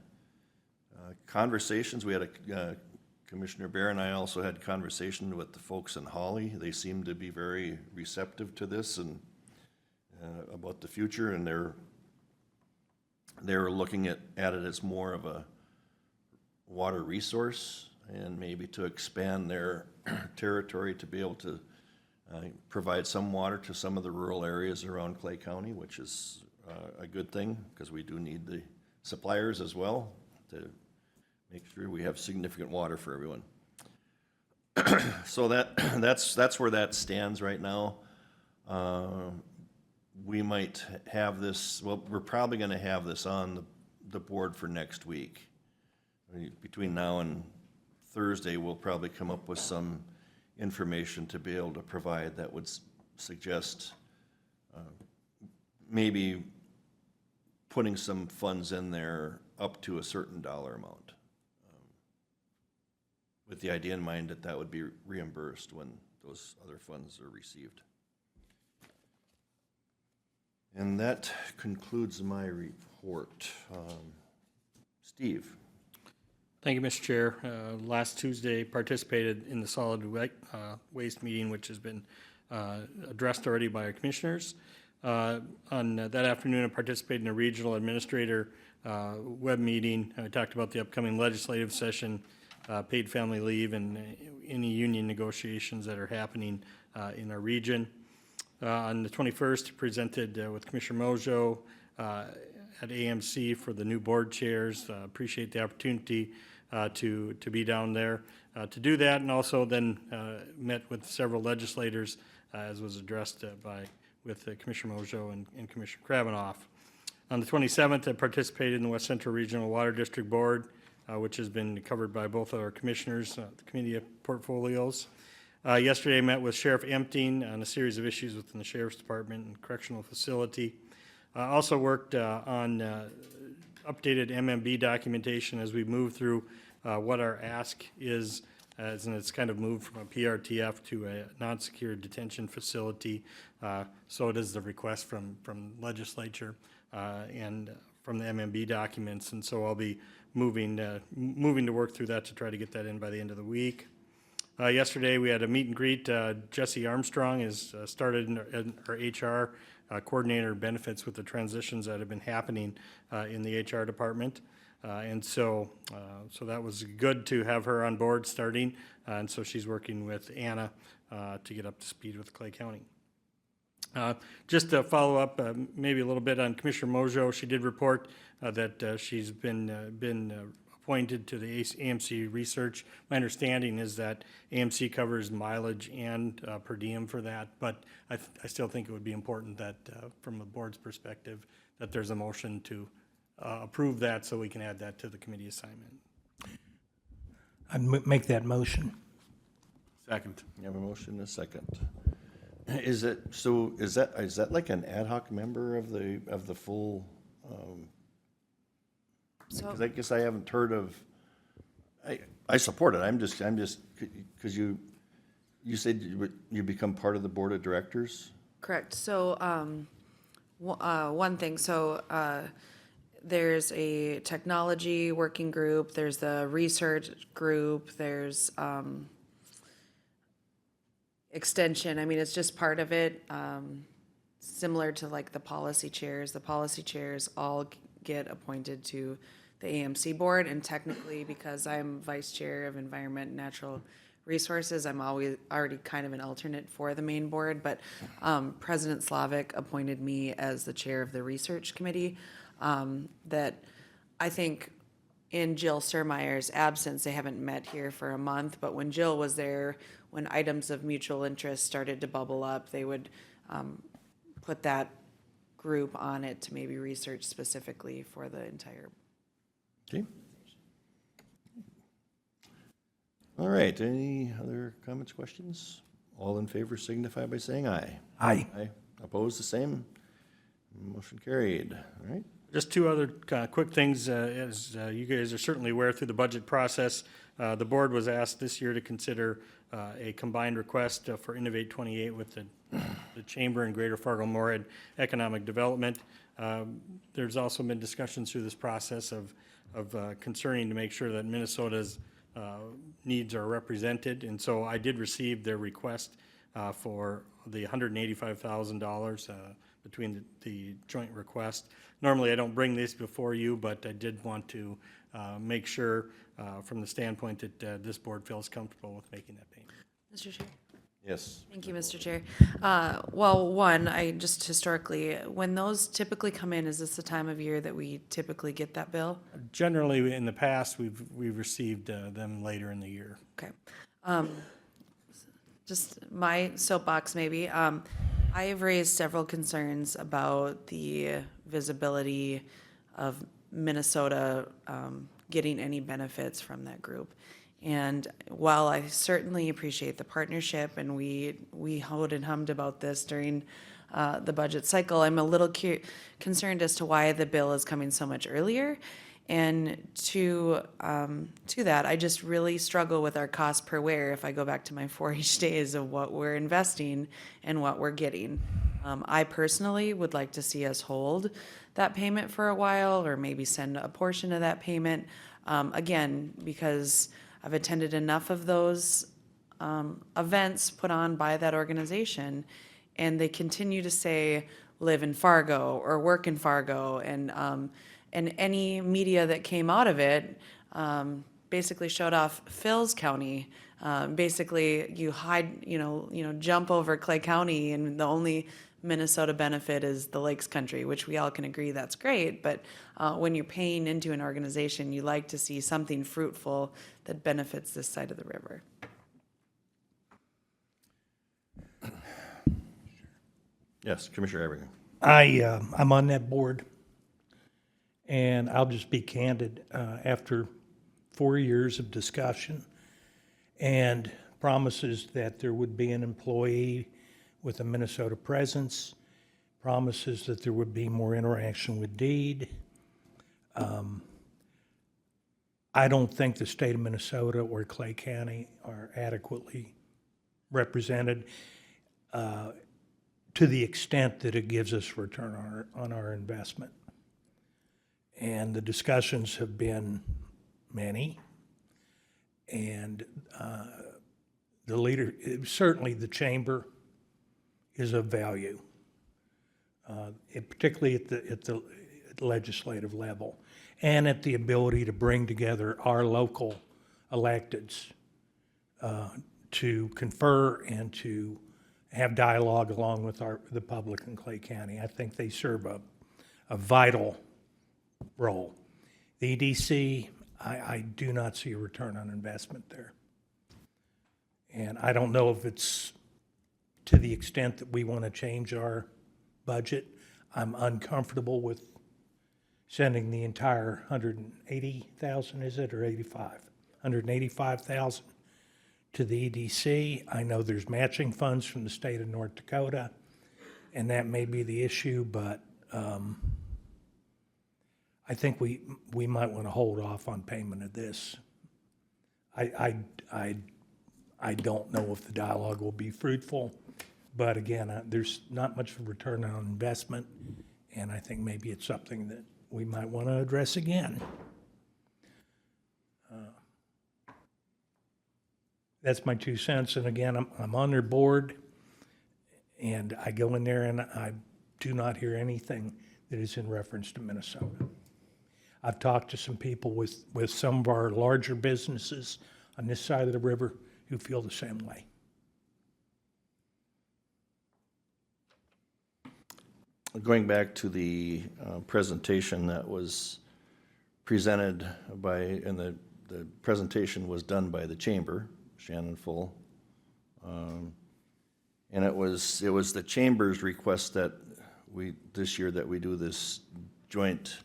Speaker 1: conversations. We had Commissioner Bear and I also had conversation with the folks in Holly. They seem to be very receptive to this and about the future, and they're looking at it as more of a water resource, and maybe to expand their territory to be able to provide some water to some of the rural areas around Clay County, which is a good thing, because we do need the suppliers as well to make sure we have significant water for everyone. So that's where that stands right now. We might have this, well, we're probably gonna have this on the board for next week. Between now and Thursday, we'll probably come up with some information to be able to provide that would suggest maybe putting some funds in there up to a certain dollar amount. With the idea in mind that that would be reimbursed when those other funds are received. And that concludes my report. Steve?
Speaker 9: Thank you, Mr. Chair. Last Tuesday, participated in the solid waste meeting, which has been addressed already by our commissioners. On that afternoon, I participated in a regional administrator web meeting. I talked about the upcoming legislative session, paid family leave, and any union negotiations that are happening in our region. On the 21st, presented with Commissioner Mojo at AMC for the new board chairs. Appreciate the opportunity to be down there to do that, and also then met with several legislators, as was addressed with Commissioner Mojo and Commissioner Kravinoff. On the 27th, I participated in the West Central Regional Water District Board, which has been covered by both of our commissioners, the committee of portfolios. Yesterday, I met with Sheriff Empting on a series of issues within the Sheriff's Department and Correctional Facility. Also worked on updated MMB documentation as we move through what our ask is, and it's kind of moved from a PRTF to a non-secure detention facility. So it is the request from legislature and from the MMB documents, and so I'll be moving to work through that to try to get that in by the end of the week. Yesterday, we had a meet and greet. Jesse Armstrong has started in our HR coordinator benefits with the transitions that have been happening in the HR department. And so that was good to have her on board starting. And so she's working with Anna to get up to speed with Clay County. Just to follow up maybe a little bit on Commissioner Mojo, she did report that she's been appointed to the AMC research. My understanding is that AMC covers mileage and per diem for that, but I still think it would be important that from the board's perspective that there's a motion to approve that so we can add that to the committee assignment.
Speaker 2: I'd make that motion.
Speaker 3: Second.
Speaker 1: You have a motion and a second. Is that like an ad hoc member of the full? Because I guess I haven't heard of. I support it. I'm just because you said you become part of the board of directors.
Speaker 7: Correct. So, one thing, there's a technology working group, there's the research group, there's, extension. I mean, it's just part of it, similar to like the policy chairs. The policy chairs all get appointed to the AMC board, and technically, because I'm vice chair of Environment and Natural Resources, I'm already kind of an alternate for the main board, but President Slavic appointed me as the chair of the research committee. That I think in Jill Surmeyer's absence, they haven't met here for a month, but when Jill was there, when items of mutual interest started to bubble up, they would put that group on it to maybe research specifically for the entire.
Speaker 1: Okay. All right, any other comments, questions? All in favor signify by saying aye.
Speaker 2: Aye.
Speaker 1: Aye. Opposed, the same. Motion carried. All right.
Speaker 9: Just two other quick things. As you guys are certainly aware through the budget process, the board was asked this year to consider a combined request for Innovate 28 with the Chamber and Greater Fargo-Moorhead Economic Development. There's also been discussions through this process of concerning to make sure that Minnesota's needs are represented, and so I did receive their request for the $185,000 between the joint request. Normally, I don't bring this before you, but I did want to make sure from the standpoint that this board feels comfortable with making that payment.
Speaker 7: Mr. Chair.
Speaker 1: Yes.
Speaker 7: Thank you, Mr. Chair. Well, one, I just historically, when those typically come in, is this the time of year that we typically get that bill?
Speaker 9: Generally, in the past, we've received them later in the year.
Speaker 7: Okay. Just my soapbox maybe. I have raised several concerns about the visibility of Minnesota getting any benefits from that group. And while I certainly appreciate the partnership, and we hoed and hummed about this during the budget cycle, I'm a little concerned as to why the bill is coming so much earlier. And to that, I just really struggle with our cost per wear if I go back to my 4-H days of what we're investing and what we're getting. I personally would like to see us hold that payment for a while, or maybe send a portion of that payment. Again, because I've attended enough of those events put on by that organization, and they continue to say, live in Fargo or work in Fargo, and any media that came out of it basically showed off Phil's County. Basically, you jump over Clay County, and the only Minnesota benefit is the Lakes Country, which we all can agree that's great. But when you're paying into an organization, you like to see something fruitful that benefits this side of the river.
Speaker 1: Yes, Commissioner Abraham.
Speaker 2: I'm on that board, and I'll just be candid. After 4 years of discussion and promises that there would be an employee with a Minnesota presence, promises that there would be more interaction with DEED, I don't think the state of Minnesota or Clay County are adequately represented to the extent that it gives us return on our investment. And the discussions have been many, and the leader, certainly the chamber is of value, particularly at the legislative level, and at the ability to bring together our local electeds to confer and to have dialogue along with the public in Clay County. I think they serve a vital role. The EDC, I do not see a return on investment there. And I don't know if it's to the extent that we want to change our budget. I'm uncomfortable with sending the entire 180,000, is it, or 85? 185,000 to the EDC. I know there's matching funds from the state of North Dakota, and that may be the issue, but I think we might want to hold off on payment of this. I don't know if the dialogue will be fruitful, but again, there's not much of a return on investment, and I think maybe it's something that we might want to address again. That's my 2 cents, and again, I'm on their board, and I go in there and I do not hear anything that is in reference to Minnesota. I've talked to some people with some of our larger businesses on this side of the river who feel the same way.
Speaker 1: Going back to the presentation that was presented and the presentation was done by the chamber, Shannon Full, and it was the chamber's request that this year that we do this joint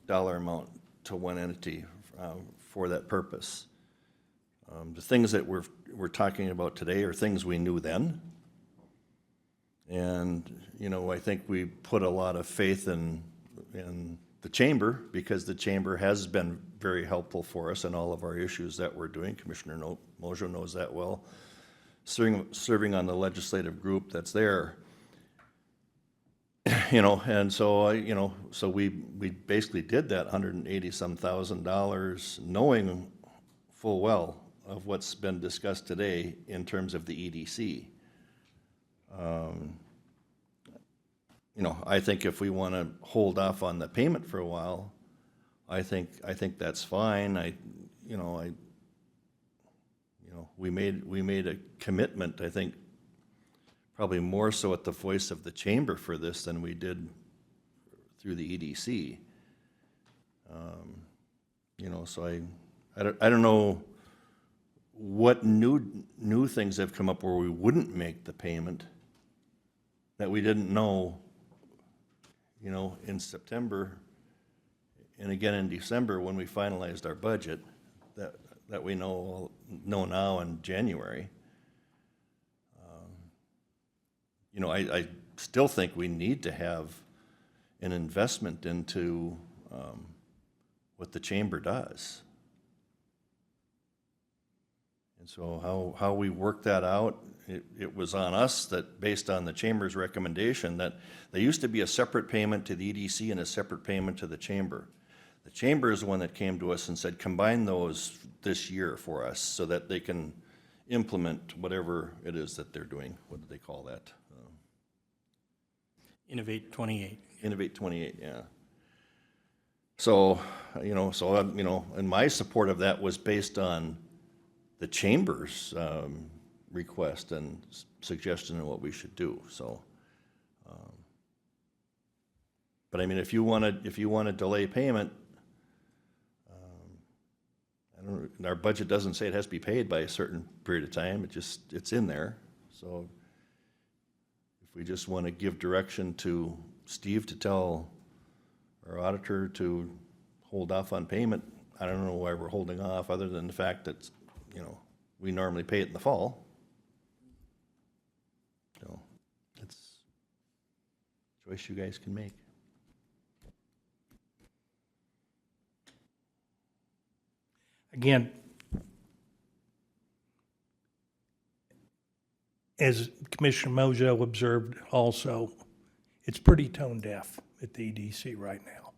Speaker 1: dollar amount to one entity for that purpose. The things that we're talking about today are things we knew then. And, I think we put a lot of faith in the chamber, because the chamber has been very helpful for us in all of our issues that we're doing. Commissioner Mojo knows that well, serving on the legislative group that's there. And so, so we basically did that $180-some thousand, knowing full well of what's been discussed today in terms of the EDC. I think if we want to hold off on the payment for a while, I think that's fine. We made a commitment, I think, probably more so at the voice of the chamber for this than we did through the EDC. So I don't know what new things have come up where we wouldn't make the payment that we didn't know, in September and again in December when we finalized our budget, that we know now in January. You know, I still think we need to have an investment into what the chamber does. And so how we work that out, it was on us that, based on the chamber's recommendation, that there used to be a separate payment to the EDC and a separate payment to the chamber. The chamber is the one that came to us and said, combine those this year for us so that they can implement whatever it is that they're doing. What do they call that?
Speaker 9: Innovate 28.
Speaker 1: Innovate 28, yeah. So, you know, and my support of that was based on the chamber's request and suggestion of what we should do, so. But I mean, if you want to delay payment, our budget doesn't say it has to be paid by a certain period of time, it's in there, so. If we just want to give direction to Steve to tell our auditor to hold off on payment, I don't know why we're holding off, other than the fact that, you know, we normally pay it in the fall. So, it's a choice you guys can make.
Speaker 2: Again, as Commissioner Mojo observed also, it's pretty tone deaf at the EDC right now.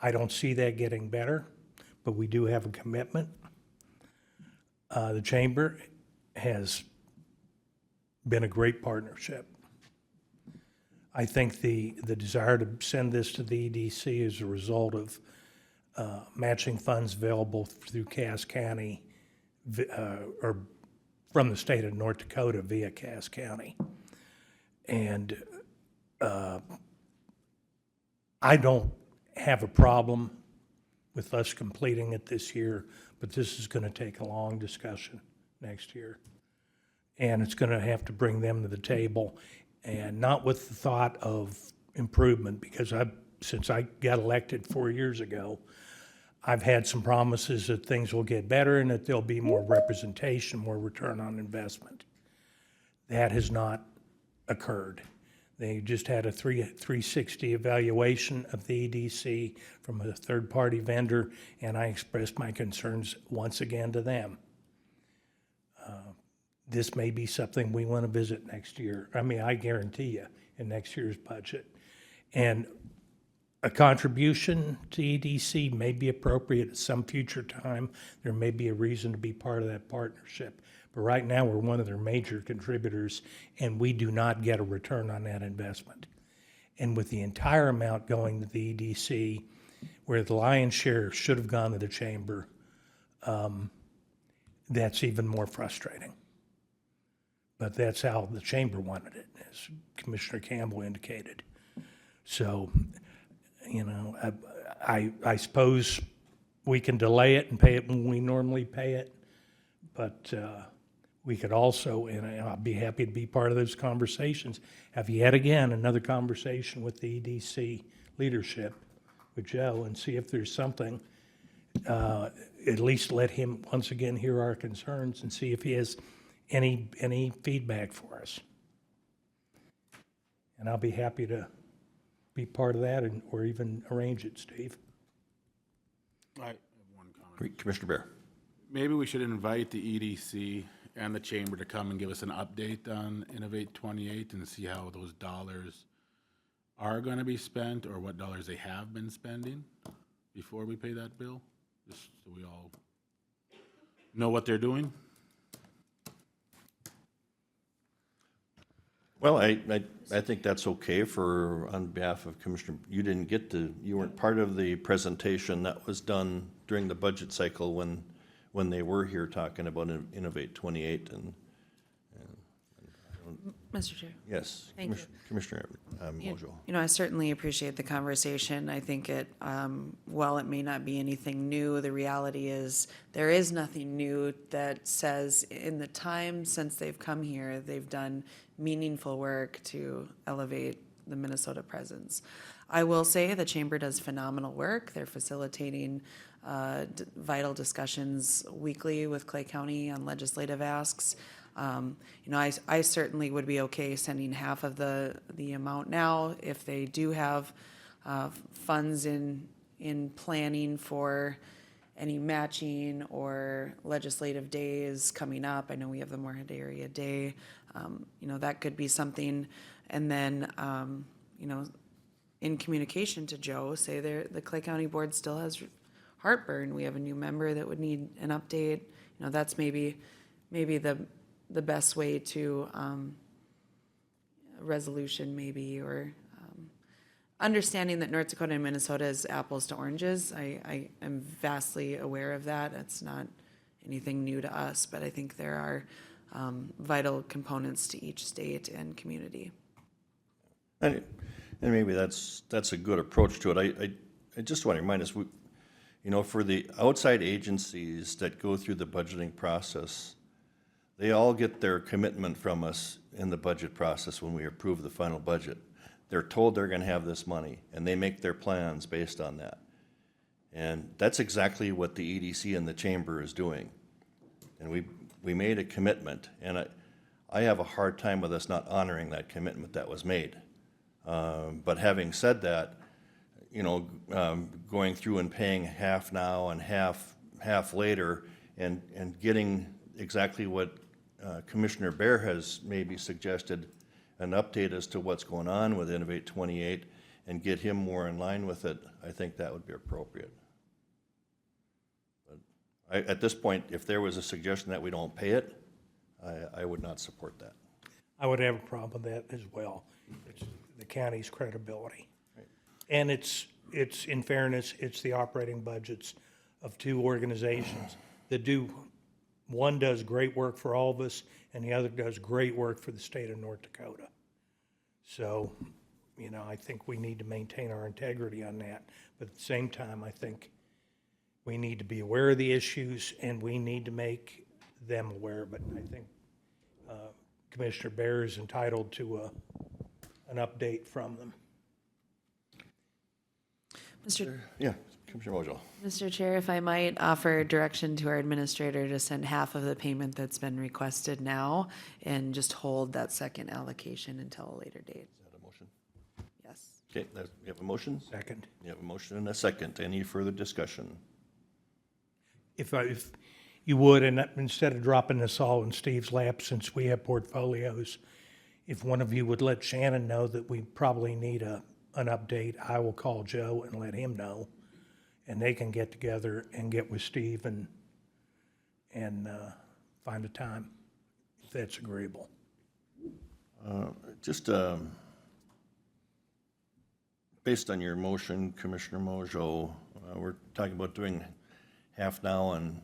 Speaker 2: I don't see that getting better, but we do have a commitment. The chamber has been a great partnership. I think the desire to send this to the EDC is a result of matching funds available through Cass County or from the state of North Dakota via Cass County. And I don't have a problem with us completing it this year, but this is going to take a long discussion next year. And it's going to have to bring them to the table, and not with the thought of improvement, because since I got elected 4 years ago, I've had some promises that things will get better and that there'll be more representation, more return on investment. That has not occurred. They just had a 360 evaluation of the EDC from a third-party vendor, and I expressed my concerns once again to them. This may be something we want to visit next year. I mean, I guarantee you, in next year's budget. And a contribution to EDC may be appropriate at some future time. There may be a reason to be part of that partnership. But right now, we're one of their major contributors, and we do not get a return on that investment. And with the entire amount going to the EDC, where the lion's share should have gone to the chamber, that's even more frustrating. But that's how the chamber wanted it, as Commissioner Campbell indicated. So, you know, I suppose we can delay it and pay it when we normally pay it, but we could also, and I'll be happy to be part of those conversations, have yet again another conversation with the EDC leadership, with Joe, and see if there's something, at least let him once again hear our concerns and see if he has any feedback for us. And I'll be happy to be part of that, or even arrange it, Steve.
Speaker 3: I have one comment.
Speaker 1: Great. Commissioner Bear.
Speaker 3: Maybe we should invite the EDC and the chamber to come and give us an update on Innovate 28 and see how those dollars are going to be spent, or what dollars they have been spending before we pay that bill, just so we all know what they're doing.
Speaker 1: Well, I think that's okay on behalf of Commissioner, you weren't part of the presentation that was done during the budget cycle when they were here talking about Innovate 28 and
Speaker 7: Mr. Chair.
Speaker 1: yes.
Speaker 7: Thank you.
Speaker 1: Commissioner Mojo.
Speaker 7: You know, I certainly appreciate the conversation. I think while it may not be anything new, the reality is there is nothing new that says in the time since they've come here, they've done meaningful work to elevate the Minnesota presence. I will say the chamber does phenomenal work. They're facilitating vital discussions weekly with Clay County on legislative asks. You know, I certainly would be okay sending half of the amount now if they do have funds in planning for any matching or legislative days coming up. I know we have the Moorhead Area Day. You know, that could be something. And then, you know, in communication to Joe, say the Clay County Board still has heartburn. We have a new member that would need an update. You know, that's maybe the best way to a resolution maybe, or understanding that North Dakota and Minnesota is apples to oranges. I am vastly aware of that. It's not anything new to us, but I think there are vital components to each state and community.
Speaker 1: And maybe that's a good approach to it. I just want to remind us, you know, for the outside agencies that go through the budgeting process, they all get their commitment from us in the budget process when we approve the final budget. They're told they're going to have this money, and they make their plans based on that. And that's exactly what the EDC and the chamber is doing. And we made a commitment, and I have a hard time with us not honoring that commitment that was made. But having said that, you know, going through and paying half now and half later, and getting exactly what Commissioner Bear has maybe suggested, an update as to what's going on with Innovate 28, and get him more in line with it, I think that would be appropriate. But at this point, if there was a suggestion that we don't pay it, I would not support that.
Speaker 2: I would have a problem with that as well. It's the county's credibility. And it's in fairness, it's the operating budgets of two organizations that one does great work for all of us, and the other does great work for the state of North Dakota. So, you know, I think we need to maintain our integrity on that. But at the same time, I think we need to be aware of the issues, and we need to make them aware. But I think Commissioner Bear is entitled to an update from them.
Speaker 1: Yeah, Commissioner Mojo.
Speaker 7: Mr. Chair, if I might offer direction to our administrator to send half of the payment that's been requested now and just hold that second allocation until a later date.
Speaker 1: Is that a motion?
Speaker 7: Yes.
Speaker 1: Okay, we have a motion?
Speaker 2: Second.
Speaker 1: You have a motion and a second. Any further discussion?
Speaker 2: If you would, and instead of dropping this all in Steve's lap, since we have portfolios, if one of you would let Shannon know that we probably need an update, I will call Joe and let him know, and they can get together and get with Steve and find a time, if that's agreeable.
Speaker 1: Just based on your motion, Commissioner Mojo, we're talking about doing half now and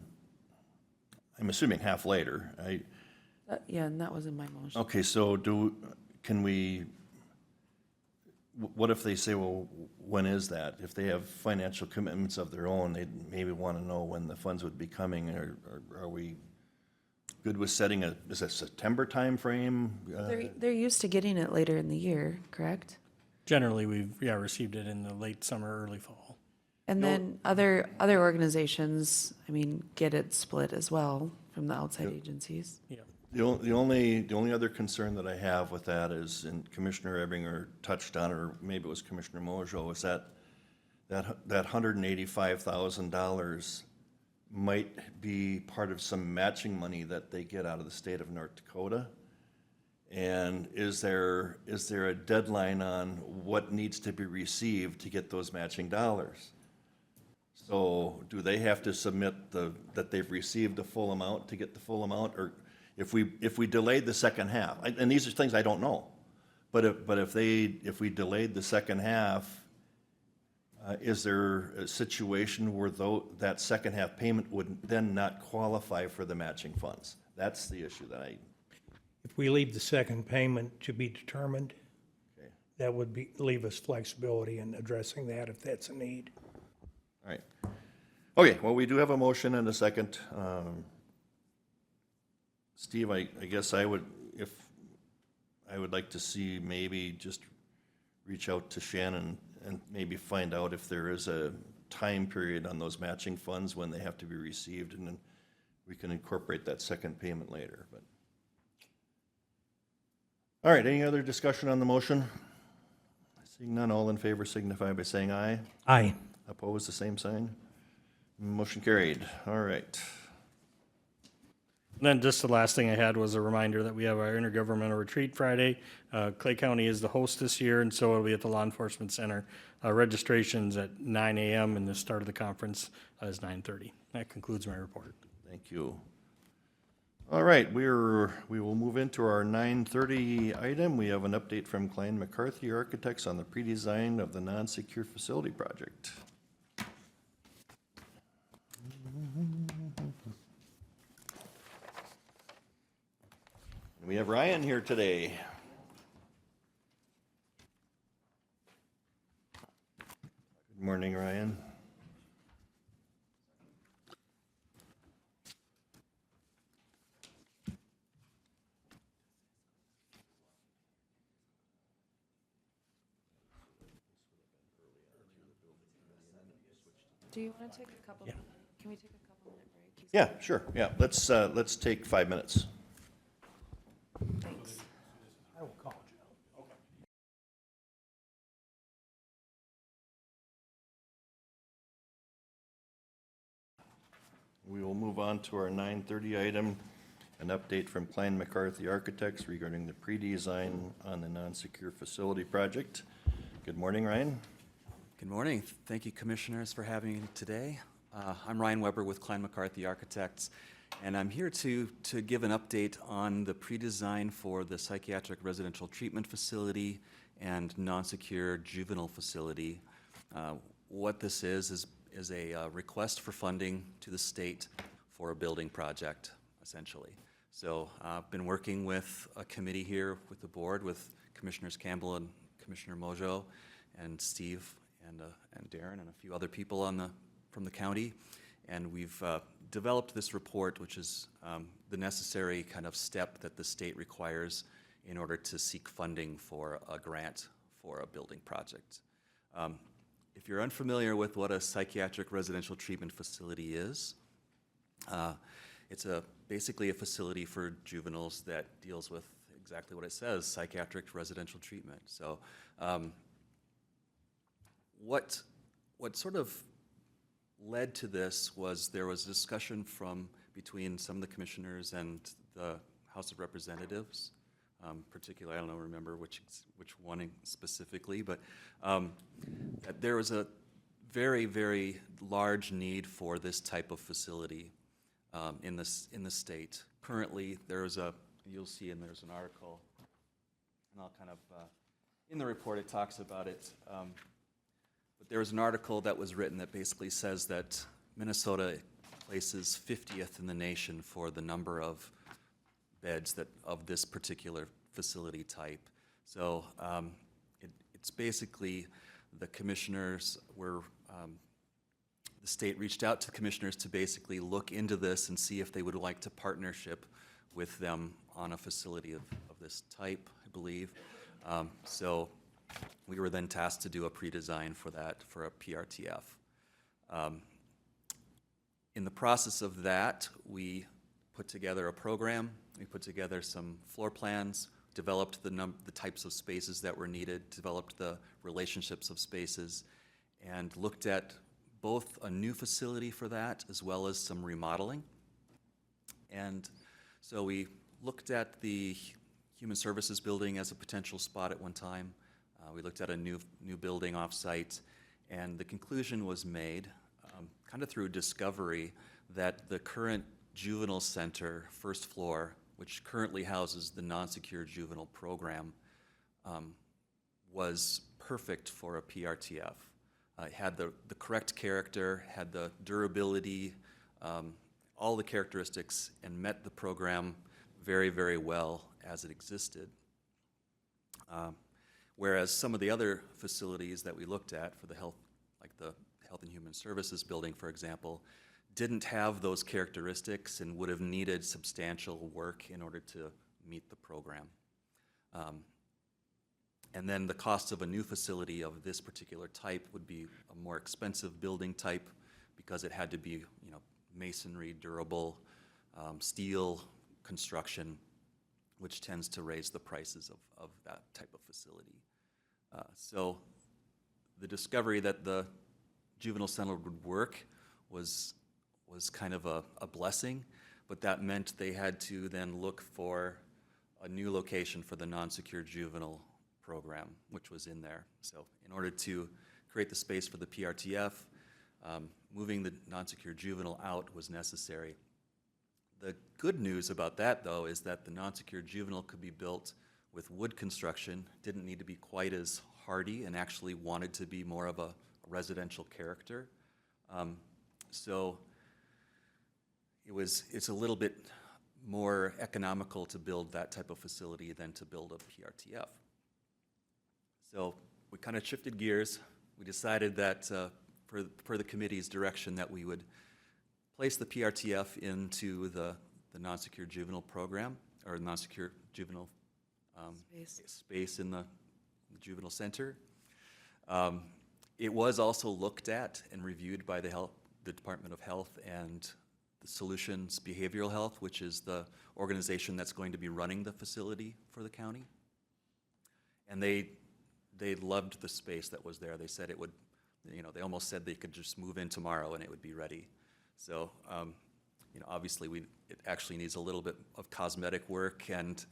Speaker 1: I'm assuming half later.
Speaker 7: Yeah, and that was in my motion.
Speaker 1: Okay, so what if they say, well, when is that? If they have financial commitments of their own, they maybe want to know when the funds would be coming, or are we good with setting is a September timeframe?
Speaker 7: They're used to getting it later in the year, correct?
Speaker 9: Generally, we've, received it in the late summer, early fall.
Speaker 7: And then other organizations, I mean, get it split as well from the outside agencies.
Speaker 9: Yeah.
Speaker 1: The only other concern that I have with that is, and Commissioner Ebinger touched on, or maybe it was Commissioner Mojo, is that $185,000 might be part of some matching money that they get out of the state of North Dakota. And is there a deadline on what needs to be received to get those matching dollars? So do they have to submit that they've received the full amount to get the full amount, or if we delayed the second half? And these are things I don't know, but if we delayed the second half, is there a situation where that second half payment would then not qualify for the matching funds? That's the issue that
Speaker 2: If we leave the second payment to be determined,
Speaker 1: okay.
Speaker 2: that would leave us flexibility in addressing that if that's a need.
Speaker 1: All right. Okay, well, we do have a motion and a second. Steve, I guess I would like to see maybe just reach out to Shannon and maybe find out if there is a time period on those matching funds when they have to be received, and then we can incorporate that second payment later, but. All right, any other discussion on the motion? Seeing none, all in favor signify by saying aye.
Speaker 2: Aye.
Speaker 1: Opposed, the same sign. Motion carried. All right.
Speaker 9: And then just the last thing I had was a reminder that we have our intergovernmental retreat Friday. Clay County is the host this year, and so it'll be at the Law Enforcement Center. Registration's at 9 a.m. and the start of the conference is 9:30. That concludes my report.
Speaker 1: Thank you. All right, we will move into our 9:30 item. We have an update from Klein McCarthy Architects on the pre-design of the non-secure facility project. We have Ryan here today. Good morning, Ryan.
Speaker 7: Do you want to take a couple,
Speaker 2: Yeah.
Speaker 7: can we take a couple minute break?
Speaker 1: Yeah, sure, yeah, let's take 5 minutes.
Speaker 7: Thanks.
Speaker 2: I will call Joe.
Speaker 1: We will move on to our 9:30 item, an update from Klein McCarthy Architects regarding the pre-design on the non-secure facility project. Good morning, Ryan.
Speaker 10: Good morning. Thank you, Commissioners, for having me today. I'm Ryan Weber with Klein McCarthy Architects, and I'm here to give an update on the pre-design for the psychiatric residential treatment facility and non-secure juvenile facility. What this is a request for funding to the state for a building project, essentially. So I've been working with a committee here with the board, with Commissioners Campbell and Commissioner Mojo and Steve and Darren and a few other people from the county. And we've developed this report, which is the necessary kind of step that the state requires in order to seek funding for a grant for a building project. If you're unfamiliar with what a psychiatric residential treatment facility is, it's basically a facility for juveniles that deals with exactly what it says, psychiatric residential treatment. So what sort of led to this was there was discussion between some of the commissioners and the House of Representatives, particularly, I don't remember which one specifically, but that there was a very, very large need for this type of facility in the state. Currently, you'll see, and there's an article, and I'll kind of, in the report it talks about it, but there was an article that was written that basically says that Minnesota places 50th in the nation for the number of beds of this particular facility type. So it's basically the commissioners the state reached out to commissioners to basically look into this and see if they would like to partnership with them on a facility of this type, I believe. So we were then tasked to do a pre-design for that, for a PRTF. In the process of that, we put together a program. We put together some floor plans, developed the types of spaces that were needed, developed the relationships of spaces, and looked at both a new facility for that as well as some remodeling. And so we looked at the Human Services building as a potential spot at one time. We looked at a new building off-site, and the conclusion was made, kind of through discovery, that the current juvenile center, first floor, which currently houses the non-secure juvenile program, was perfect for a PRTF. It had the correct character, had the durability, all the characteristics, and met the program very, very well as it existed. Whereas some of the other facilities that we looked at for the health, like the Health and Human Services building, for example, didn't have those characteristics and would have needed substantial work in order to meet the program. And then the cost of a new facility of this particular type would be a more expensive building type because it had to be, you know, masonry, durable, steel construction, which tends to raise the prices of that type of facility. So the discovery that the juvenile center would work was kind of a blessing, but that meant they had to then look for a new location for the non-secure juvenile program, which was in there. So in order to create the space for the PRTF, moving the non-secure juvenile out was necessary. The good news about that, though, is that the non-secure juvenile could be built with wood construction, didn't need to be quite as hardy, and actually wanted to be more of a residential character. So it's a little bit more economical to build that type of facility than to build a PRTF. So we kind of shifted gears. We decided that per the committee's direction that we would place the PRTF into the non-secure juvenile program, or non-secure juvenile space in the juvenile center. It was also looked at and reviewed by the Department of Health and the Solutions Behavioral Health, which is the organization that's going to be running the facility for the county. And they loved the space that was there. They said it would, you know, they almost said they could just move in tomorrow and it would be ready. So, you know, obviously it actually needs a little bit of cosmetic work and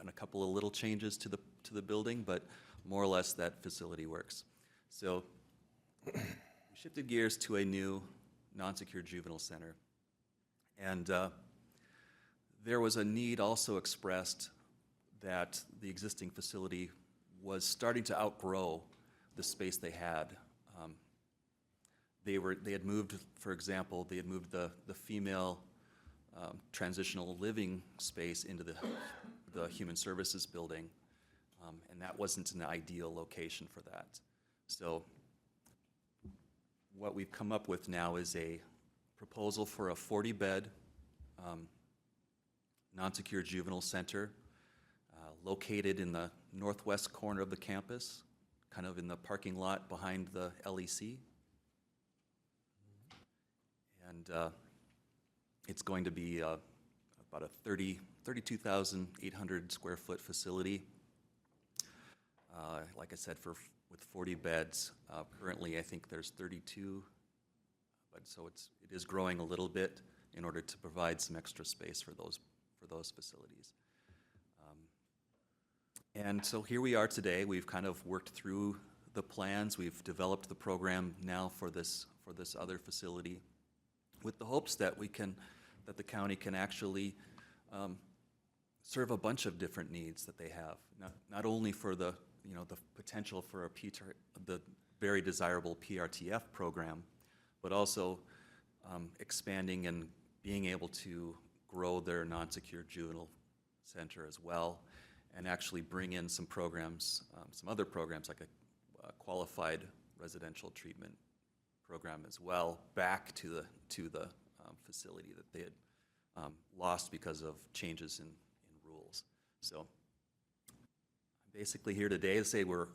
Speaker 10: a couple of little changes to the building, but more or less that facility works. So we shifted gears to a new non-secure juvenile center. And there was a need also expressed that the existing facility was starting to outgrow the space they had. They had moved, for example, they had moved the female transitional living space into the human services building, and that wasn't an ideal location for that. So what we've come up with now is a proposal for a 40-bed non-secure juvenile center located in the northwest corner of the campus, kind of in the parking lot behind the LEC. And it's going to be about a 32,800 square foot facility. Like I said, with 40 beds. Currently, I think there's 32, but so it is growing a little bit in order to provide some extra space for those facilities. And so here we are today. We've kind of worked through the plans. We've developed the program now for this other facility, with the hopes that that the county can actually serve a bunch of different needs that they have. Not only for the potential for the very desirable PRTF program, but also expanding and being able to grow their non-secure juvenile center as well, and actually bring in some programs, some other programs like a qualified residential treatment program as well, back to the facility that they had lost because of changes in rules. So I'm basically here today to say we're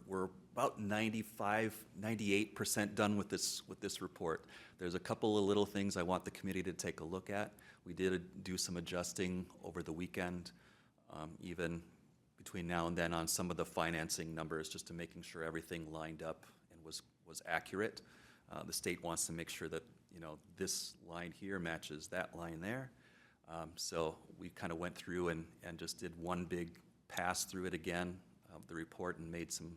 Speaker 10: about 98% done with this report. There's a couple of little things I want the committee to take a look at. We did do some adjusting over the weekend, even between now and then, on some of the financing numbers, just to making sure everything lined up and was accurate. The state wants to make sure that this line here matches that line there. So we kind of went through and just did one big pass through it again, the report, and made some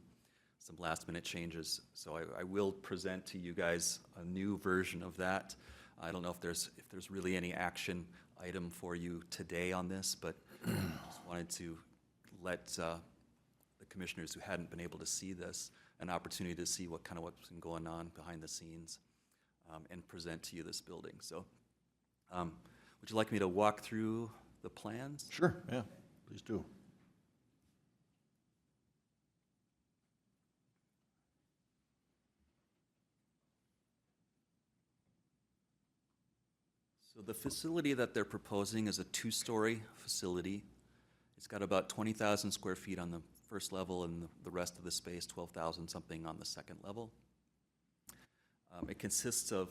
Speaker 10: last minute changes. So I will present to you guys a new version of that. I don't know if there's really any action item for you today on this, but just wanted to let the commissioners who hadn't been able to see this an opportunity to see what's been going on behind the scenes, and present to you this building. So would you like me to walk through the plans?
Speaker 1: Sure, yeah, please do.
Speaker 10: So the facility that they're proposing is a 2-story facility. It's got about 20,000 square feet on the first level and the rest of the space, 12,000 something on the second level. It consists of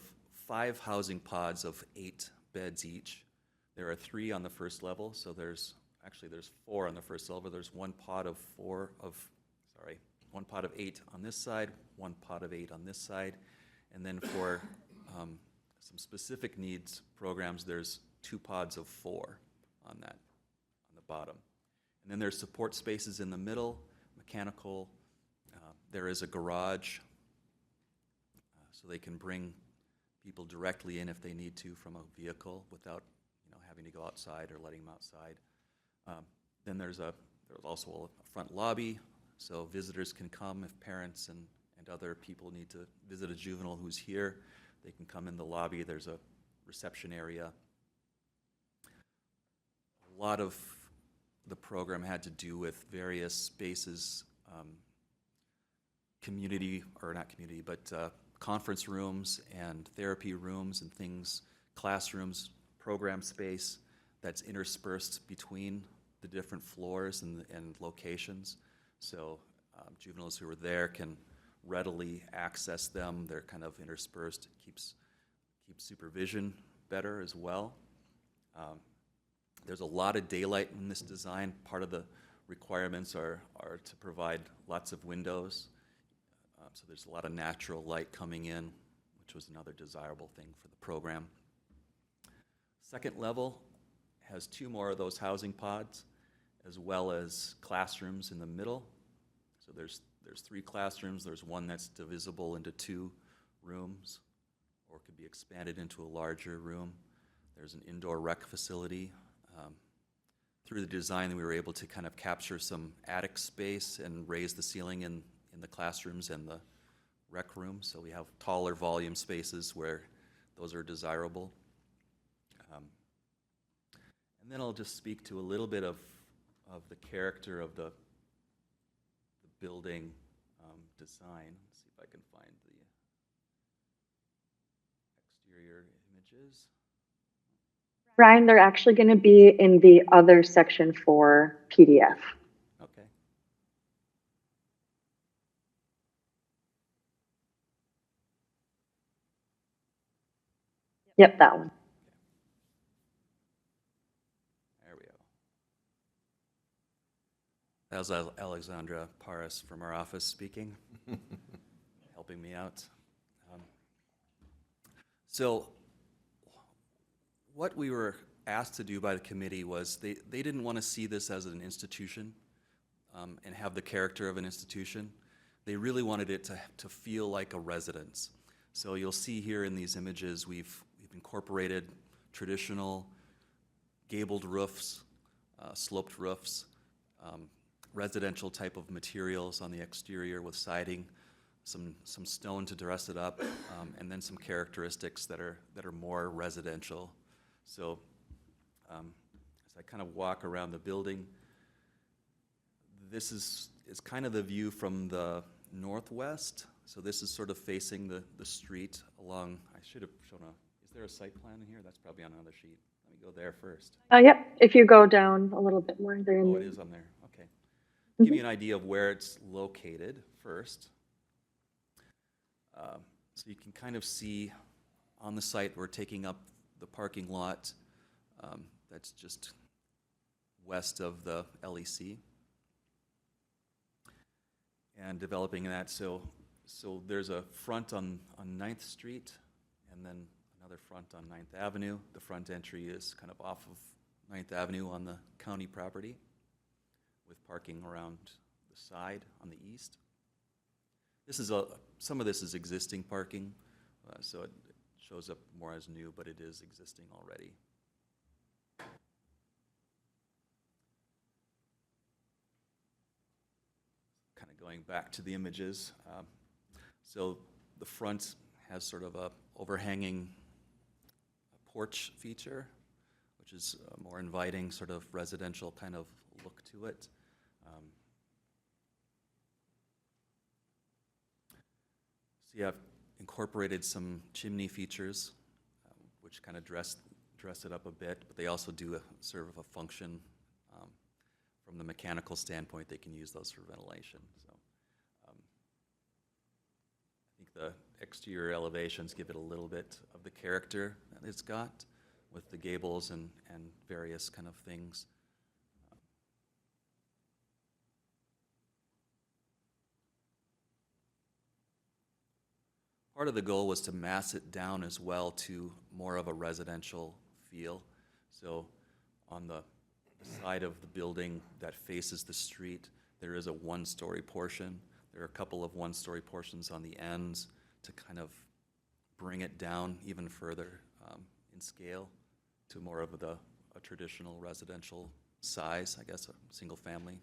Speaker 10: 5 housing pods of 8 beds each. There are 3 on the first level, so there's 4 on the first level. There's one pod of 8 on this side, one pod of 8 on this side, and then for some specific needs programs, there's 2 pods of 4 on the bottom. And then there's support spaces in the middle, mechanical. There is a garage, so they can bring people directly in if they need to from a vehicle without, having to go outside or letting them outside. Then there's also a front lobby, so visitors can come if parents and other people need to visit a juvenile who's here. They can come in the lobby. There's a reception area. A lot of the program had to do with various spaces, conference rooms and therapy rooms and things, classrooms, program space that's interspersed between the different floors and locations. So juveniles who are there can readily access them. They're kind of interspersed. It keeps supervision better as well. There's a lot of daylight in this design. Part of the requirements are to provide lots of windows. So there's a lot of natural light coming in, which was another desirable thing for the program. Second level has 2 more of those housing pods, as well as classrooms in the middle. So there's 3 classrooms. There's one that's divisible into 2 rooms, or could be expanded into a larger room. There's an indoor rec facility. Through the design, we were able to kind of capture some attic space and raise the ceiling in the classrooms and the rec room. So we have taller volume spaces where those are desirable. And then I'll just speak to a little bit of the character of the building design. Let's see if I can find the exterior images.
Speaker 11: Ryan, they're actually going to be in the other section for PDF.
Speaker 10: Okay.
Speaker 11: Yep, that one.
Speaker 10: There we go. That was Alexandra Paris from our office speaking, helping me out. So what we were asked to do by the committee was they didn't want to see this as an institution and have the character of an institution. They really wanted it to feel like a residence. So you'll see here in these images, we've incorporated traditional gabled roofs, sloped roofs, residential type of materials on the exterior with siding, some stone to dress it up, and then some characteristics that are more residential. So as I kind of walk around the building, this is kind of the view from the northwest. So this is sort of facing the street along, I should have shown is there a site plan in here? That's probably on another sheet. Let me go there first.
Speaker 11: Yep, if you go down a little bit more, they're in
Speaker 10: Oh,
Speaker 11: there.
Speaker 10: it is on there, okay. Give you an idea of where it's located first. So you can kind of see on the site, we're taking up the parking lot that's just west of the LEC and developing that. So there's a front on 9th Street and then another front on 9th Avenue. The front entry is kind of off of 9th Avenue on the county property with parking around the side on the east. This is some of this is existing parking, so it shows up more as new, but it is existing already. Kind of going back to the images. So the front has sort of a overhanging porch feature, which is a more inviting sort of residential kind of look to it. So you have incorporated some chimney features, which kind of dress it up a bit, but they also do serve a function from the mechanical standpoint, they can use those for ventilation, so. I think the exterior elevations give it a little bit of the character that it's got with the gables and various kind of things. Part of the goal was to mass it down as well to more of a residential feel. So on the side of the building that faces the street, there is a one-story portion. There are a couple of one-story portions on the ends to kind of bring it down even further in scale to more of a traditional residential size, I guess, a single family.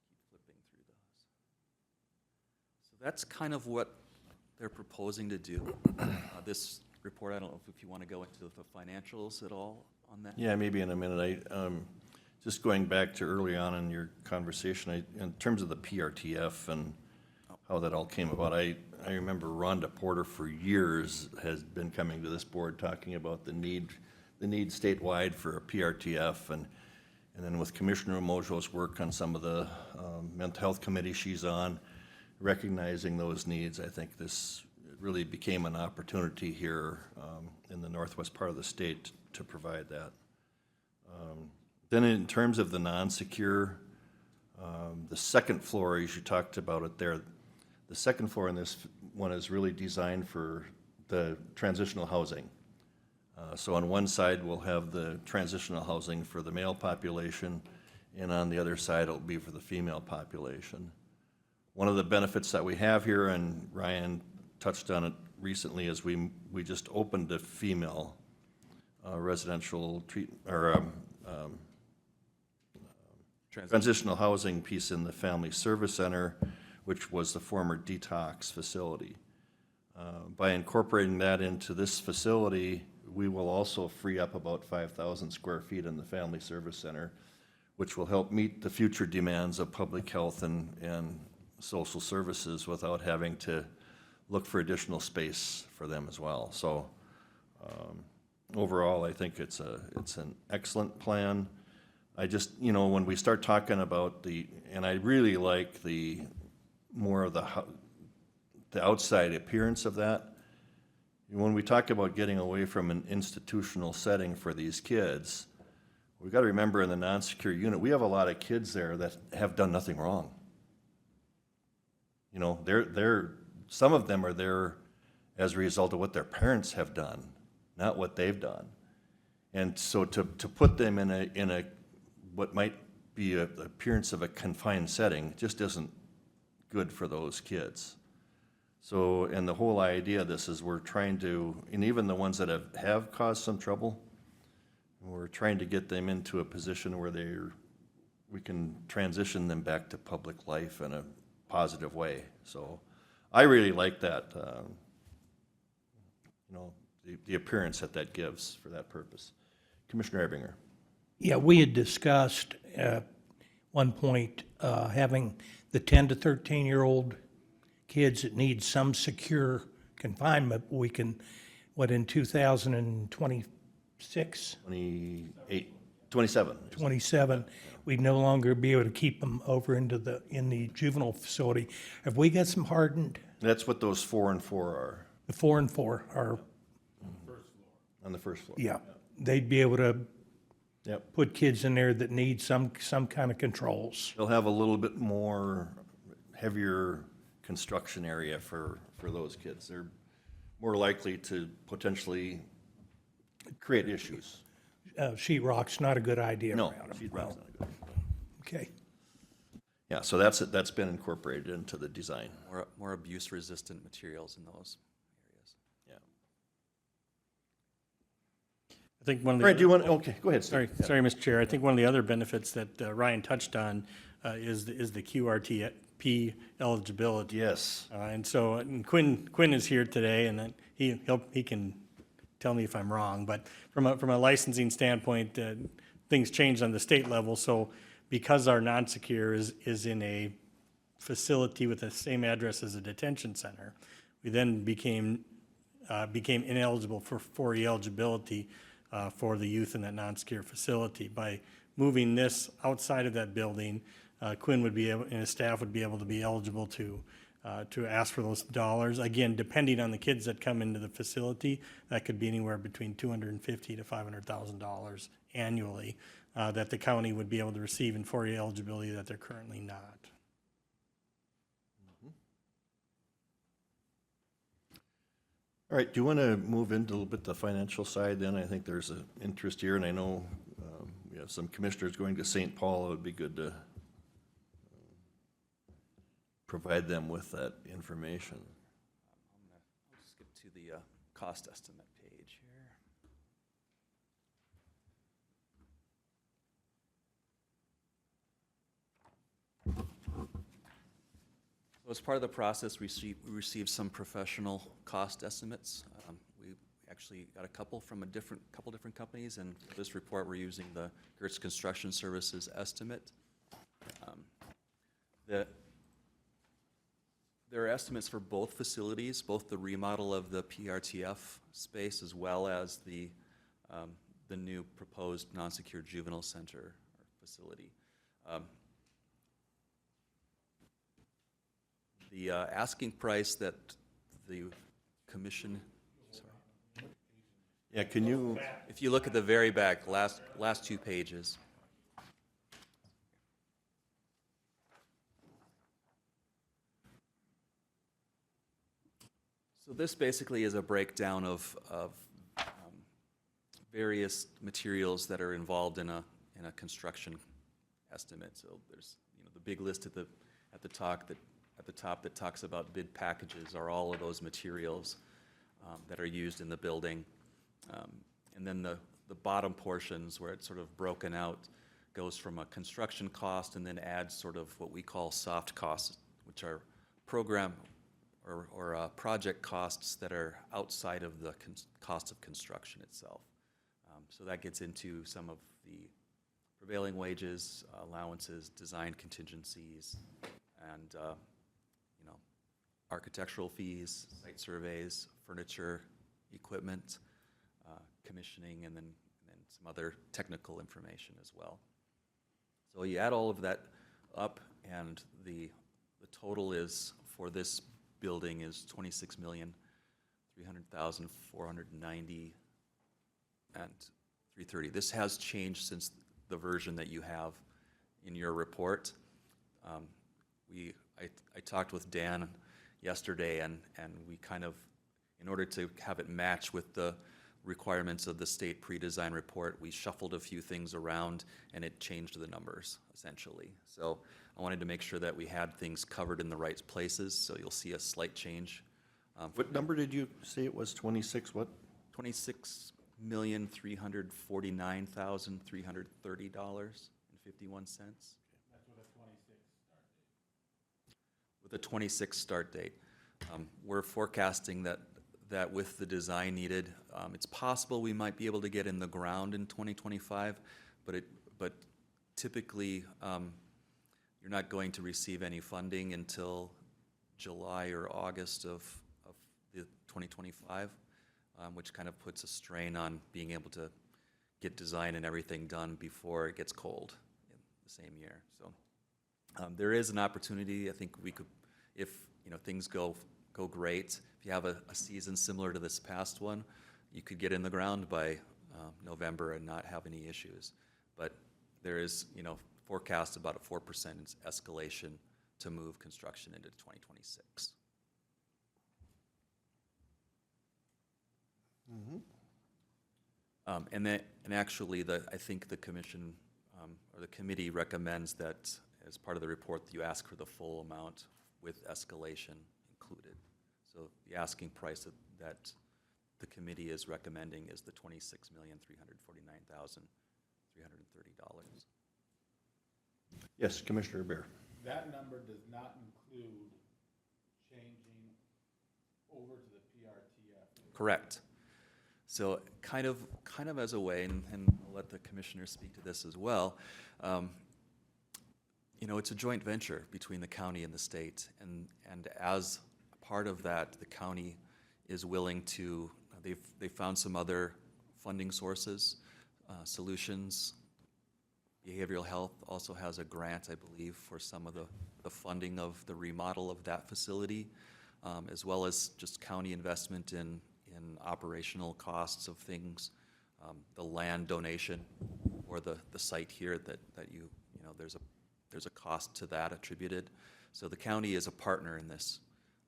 Speaker 10: Keep flipping through those. So that's kind of what they're proposing to do. This report, I don't know if you want to go into the financials at all on that?
Speaker 1: Yeah, maybe in a minute. Just going back to early on in your conversation, in terms of the PRTF and how that all came about, I remember Rhonda Porter for years has been coming to this board talking about the need statewide for a PRTF, and then with Commissioner Mojo's work on some of the mental health committee she's on, recognizing those needs, I think this really became an opportunity here in the northwest part of the state to provide that. Then in terms of the non-secure, the second floor, as you talked about it there, the second floor in this one is really designed for the transitional housing. So on one side, we'll have the transitional housing for the male population, and on the other side, it'll be for the female population. One of the benefits that we have here, and Ryan touched on it recently, is we just opened a female residential transitional housing piece in the Family Service Center, which was the former detox facility. By incorporating that into this facility, we will also free up about 5,000 square feet in the Family Service Center, which will help meet the future demands of public health and social services without having to look for additional space for them as well. So overall, I think it's an excellent plan. I just, when we start talking about and I really like the more of the outside appearance of that. When we talk about getting away from an institutional setting for these kids, we've got to remember in the non-secure unit, we have a lot of kids there that have done nothing wrong. Some of them are there as a result of what their parents have done, not what they've done. And so to put them in a what might be an appearance of a confined setting just isn't good for those kids. So, and the whole idea of this is we're trying to, and even the ones that have caused some trouble, we're trying to get them into a position where we can transition them back to public life in a positive way. So I really like that, the appearance that gives for that purpose. Commissioner Ebinger.
Speaker 2: Yeah, we had discussed at one point having the 10 to 13-year-old kids that need some secure confinement. We can, in 2026? 27, we'd no longer be able to keep them over in the juvenile facility. Have we got some hardened?
Speaker 1: That's what those 4 and 4 are.
Speaker 2: The 4 and 4 are.
Speaker 1: On the first floor.
Speaker 2: Yeah, they'd be able to
Speaker 1: Yep.
Speaker 2: put kids in there that need some kind of controls.
Speaker 1: They'll have a little bit more heavier construction area for those kids. They're more likely to potentially create issues.
Speaker 2: Sheet rock's not a good idea
Speaker 1: No,
Speaker 2: around them.
Speaker 1: sheetrock's not good.
Speaker 2: Okay.
Speaker 1: Yeah, so that's been incorporated into the design.
Speaker 10: More abuse-resistant materials in those areas.
Speaker 1: Yeah.
Speaker 9: I think one of
Speaker 1: All right,
Speaker 9: the,
Speaker 1: okay, go ahead, Steve.
Speaker 9: sorry, Mr. Chair, I think one of the other benefits that Ryan touched on is the QRTP eligibility.
Speaker 1: Yes.
Speaker 9: And Quinn is here today, and then he can tell me if I'm wrong, but from a licensing standpoint, things changed on the state level, so because our non-secure is in a facility with the same address as a detention center, We then became ineligible for 4E eligibility for the youth in that non-secure facility. By moving this outside of that building, Quinn would be able, and his staff would be able to be eligible to ask for those dollars. Again, depending on the kids that come into the facility, that could be anywhere between $250,000 to $500,000 annually that the county would be able to receive in 4A eligibility that they're currently not.
Speaker 1: All right, do you want to move into a little bit the financial side then? I think there's an interest here, and I know we have some commissioners going to St. Paul. It would be good to provide them with that information.
Speaker 10: I'll skip to the cost estimate page here. So as part of the process, we received some professional cost estimates. We actually got a couple from couple different companies, and for this report, we're using the Gertz Construction Services estimate. There are estimates for both facilities, both the remodel of the PRTF space as well as the new proposed non-secure juvenile center facility. The asking price that the commission, sorry.
Speaker 1: Yeah, can you,
Speaker 10: If you look at the very back, last two pages. So this basically is a breakdown of various materials that are involved in a construction estimate. So there's the big list at the top that talks about bid packages are all of those materials that are used in the building, and then the bottom portions where it's sort of broken out goes from a construction cost and then adds sort of what we call soft costs, which are program or project costs that are outside of the cost of construction itself. So that gets into some of the prevailing wages, allowances, design contingencies, and architectural fees, site surveys, furniture, equipment, commissioning, and then some other technical information as well. So you add all of that up, and the total is for this building is $26,300,490 and $330. This has changed since the version that you have in your report. I talked with Dan yesterday, and we kind of, in order to have it match with the requirements of the state pre-design report, we shuffled a few things around and it changed the numbers essentially. So I wanted to make sure that we had things covered in the right places, so you'll see a slight change.
Speaker 1: what number did you say it was, 26 what?
Speaker 10: $26,349,330.51. With a 26 start date. We're forecasting that with the design needed, it's possible we might be able to get in the ground in 2025, but typically you're not going to receive any funding until July or August of the 2025, which kind of puts a strain on being able to get design and everything done before it gets cold in the same year. So there is an opportunity. I think we could, if things go great, if you have a season similar to this past one, you could get in the ground by November and not have any issues. But there is forecast about a 4% escalation to move construction into 2026. And actually, I think the commission or the committee recommends that as part of the report, you ask for the full amount with escalation included. So the asking price that the committee is recommending is the $26,349,330.
Speaker 1: Yes, Commissioner Bear.
Speaker 3: That number does not include changing over to the PRTF.
Speaker 10: Correct. So kind of as a way, and I'll let the commissioners speak to this as well, it's a joint venture between the county and the state, and as part of that, the county is willing to, they've found some other funding sources, solutions. Behavioral health also has a grant, I believe, for some of the funding of the remodel of that facility, as well as just county investment in operational costs of things, the land donation or the site here that you know, there's a cost to that attributed. So the county is a partner in this,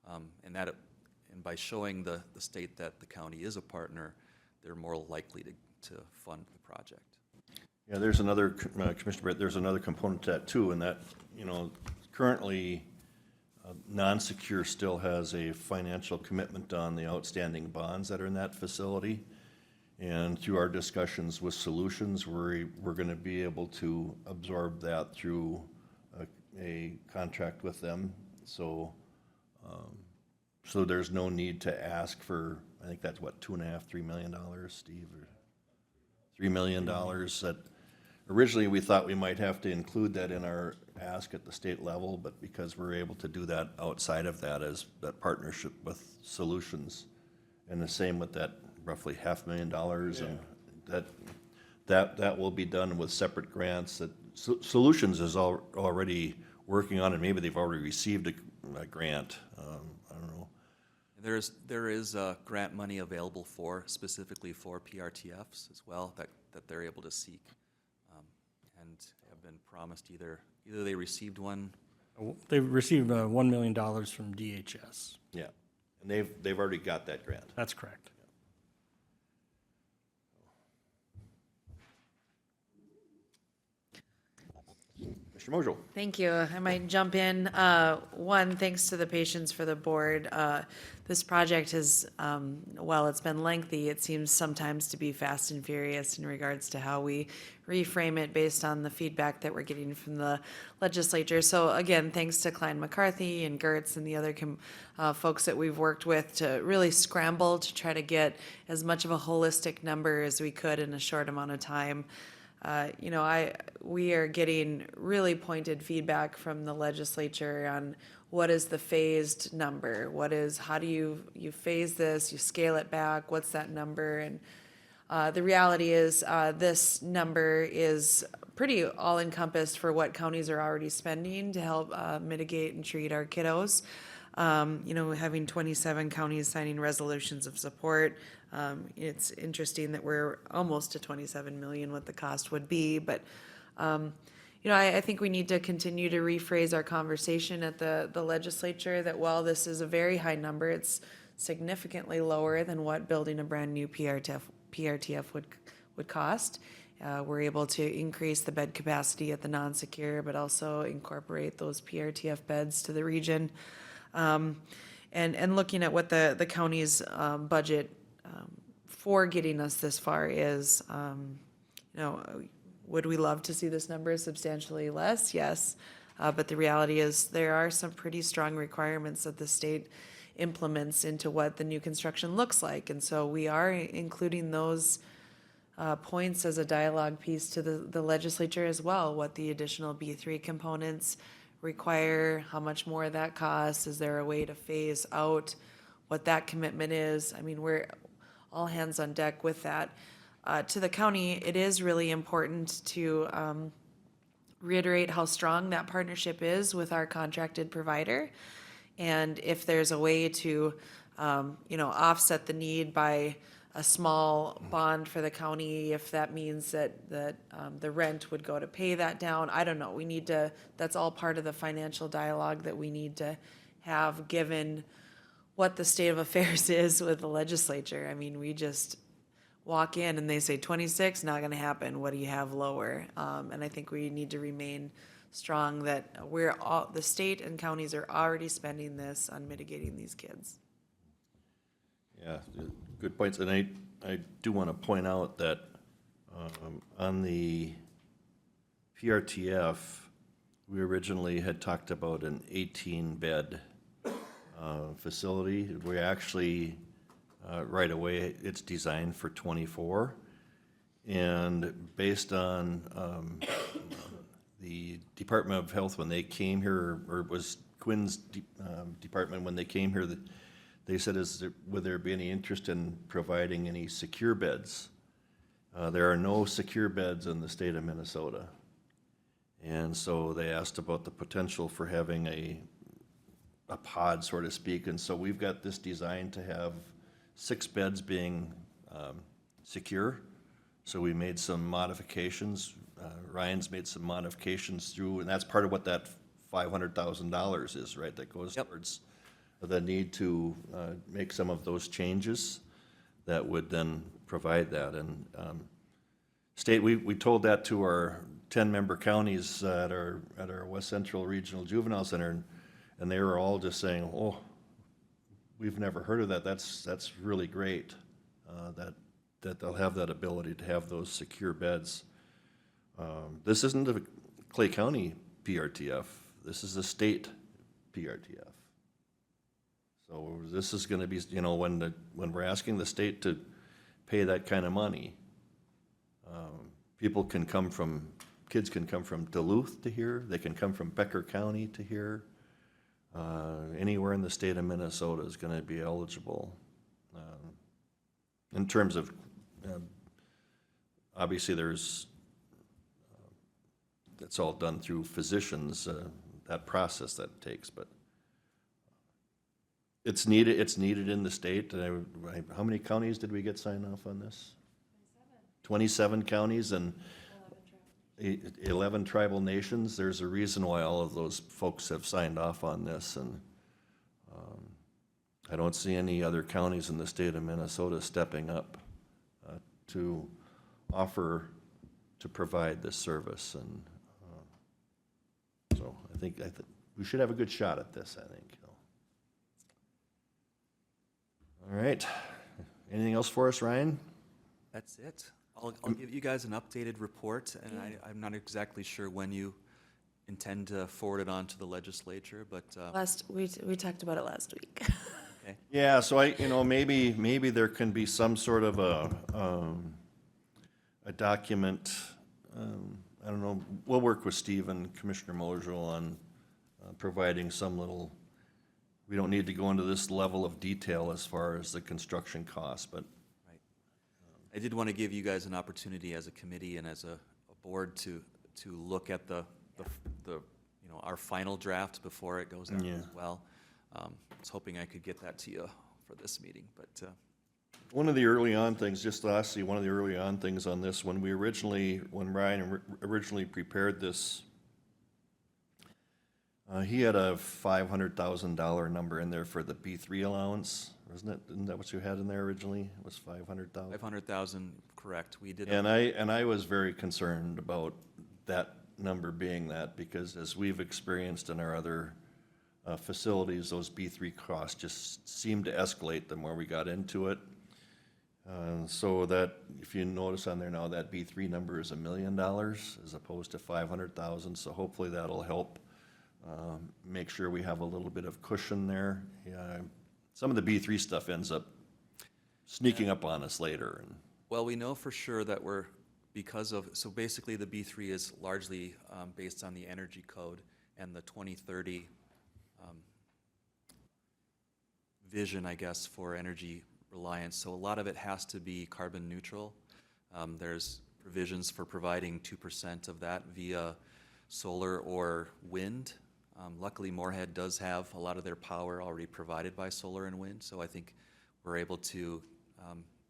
Speaker 10: and by showing the state that the county is a partner, they're more likely to fund the project.
Speaker 1: Yeah, there's another, Commissioner Brett, there's another component to that too, and that, you know, currently, non-secure still has a financial commitment on the outstanding bonds that are in that facility. And through our discussions with Solutions, we're gonna be able to absorb that through a contract with them. So, so there's no need to ask for, I think that's what, $2.5, $3 million, Steve, or $3 million that originally we thought we might have to include that in our ask at the state level, but because we're able to do that outside of that as that partnership with Solutions, and the same with that roughly $500,000, and that will be done with separate grants that Solutions is already working on, and maybe they've already received a grant. I don't know.
Speaker 10: There is grant money available specifically for PRTFs as well that they're able to seek, and have been promised either they received one.
Speaker 9: They've received $1 million from DHS.
Speaker 1: Yeah, and they've already got that grant.
Speaker 9: That's correct.
Speaker 1: Mr. Mojo.
Speaker 7: Thank you. I might jump in. One, thanks to the patience for the board. This project has, while it's been lengthy, it seems sometimes to be fast and furious in regards to how we reframe it based on the feedback that we're getting from the legislature. So again, thanks to Klein, McCarthy and Gertz and the other folks that we've worked with to really scramble to try to get as much of a holistic number as we could in a short amount of time. You know, we are getting really pointed feedback from the legislature on what is the phased number? How do you phase this? You scale it back? What's that number? And the reality is this number is pretty all-encompassed for what counties are already spending to help mitigate and treat our kiddos. You know, having 27 counties signing resolutions of support, it's interesting that we're almost to 27 million what the cost would be, but you know, I think we need to continue to rephrase our conversation at the legislature that while this is a very high number, it's significantly lower than what building a brand new PRTF would cost. We're able to increase the bed capacity at the non-secure, but also incorporate those PRTF beds to the region. And looking at what the county's budget for getting us this far is, you know, would we love to see this number substantially less? Yes. But the reality is there are some pretty strong requirements that the state implements into what the new construction looks like. And so we are including those points as a dialogue piece to the legislature as well, what the additional B3 components require, how much more that costs, is there a way to phase out what that commitment is? I mean, we're all hands on deck with that. To the county, it is really important to reiterate how strong that partnership is with our contracted provider. And if there's a way to, you know, offset the need by a small bond for the county, if that means that the rent would go to pay that down, I don't know. We need to, that's all part of the financial dialogue that we need to have given what the state of affairs is with the legislature. I mean, we just walk in and they say 26, not gonna happen. What do you have lower? And I think we need to remain strong that the state and counties are already spending this on mitigating these kids.
Speaker 1: Yeah, good points. And I do want to point out that on the PRTF, we originally had talked about an 18-bed facility. We actually, right away, it's designed for 24. And based on the Department of Health, when they came here or was Quinn's department, when they came here, they said, would there be any interest in providing any secure beds? There are no secure beds in the state of Minnesota. And so they asked about the potential for having a pod, so to speak. And so we've got this designed to have 6 beds being secure. So we made some modifications. Ryan's made some modifications through, and that's part of what that $500,000 is, right? That goes towards the need to make some of those changes that would then provide that. And state, we told that to our 10-member counties at our West Central Regional Juvenile Center, and they were all just saying, "Oh, we've never heard of that. That's really great that they'll have that ability to have those secure beds." This isn't a Clay County PRTF. This is a state PRTF. So this is going to be, when we're asking the state to pay that kind of money, kids can come from Duluth to here. They can come from Becker County to here. Anywhere in the state of Minnesota is going to be eligible. In terms of, obviously it's all done through physicians, that process that takes, but it's needed in the state. How many counties did we get signed off on this? 27 counties and 11 tribal nations. There's a reason why all of those folks have signed off on this, and I don't see any other counties in the state of Minnesota stepping up to offer to provide this service, and so I think we should have a good shot at this, I think. All right. Anything else for us, Ryan?
Speaker 10: That's it. I'll give you guys an updated report, and I'm not exactly sure when you intend to forward it on to the legislature, but
Speaker 7: We talked about it last week.
Speaker 10: okay.
Speaker 1: Yeah, so maybe there can be some sort of a document. I don't know. We'll work with Steve and Commissioner Moserl on providing some little. We don't need to go into this level of detail as far as the construction costs, but.
Speaker 10: Right. I did want to give you guys an opportunity as a committee and as a board to look at the our final draft before it goes out as well. I was hoping I could get that to you for this meeting, but.
Speaker 1: One of the early on things, just lastly, one of the early on things on this, when Ryan originally prepared this, he had a $500,000 number in there for the B3 allowance, wasn't it? Isn't that what you had in there originally? It was 500,000?
Speaker 10: 500,000, correct. We did.
Speaker 1: And I was very concerned about that number being that, because as we've experienced in our other facilities, those B3 costs just seemed to escalate the more we got into it. So that, if you notice on there now, that B3 number is $1 million as opposed to 500,000. So hopefully that'll help make sure we have a little bit of cushion there. Yeah, some of the B3 stuff ends up sneaking up on us later. And
Speaker 10: Well, we know for sure that so basically the B3 is largely based on the energy code and the 2030 vision, I guess, for energy reliance. So a lot of it has to be carbon neutral. There's provisions for providing 2% of that via solar or wind. Luckily, Moorhead does have a lot of their power already provided by solar and wind, so I think we're able to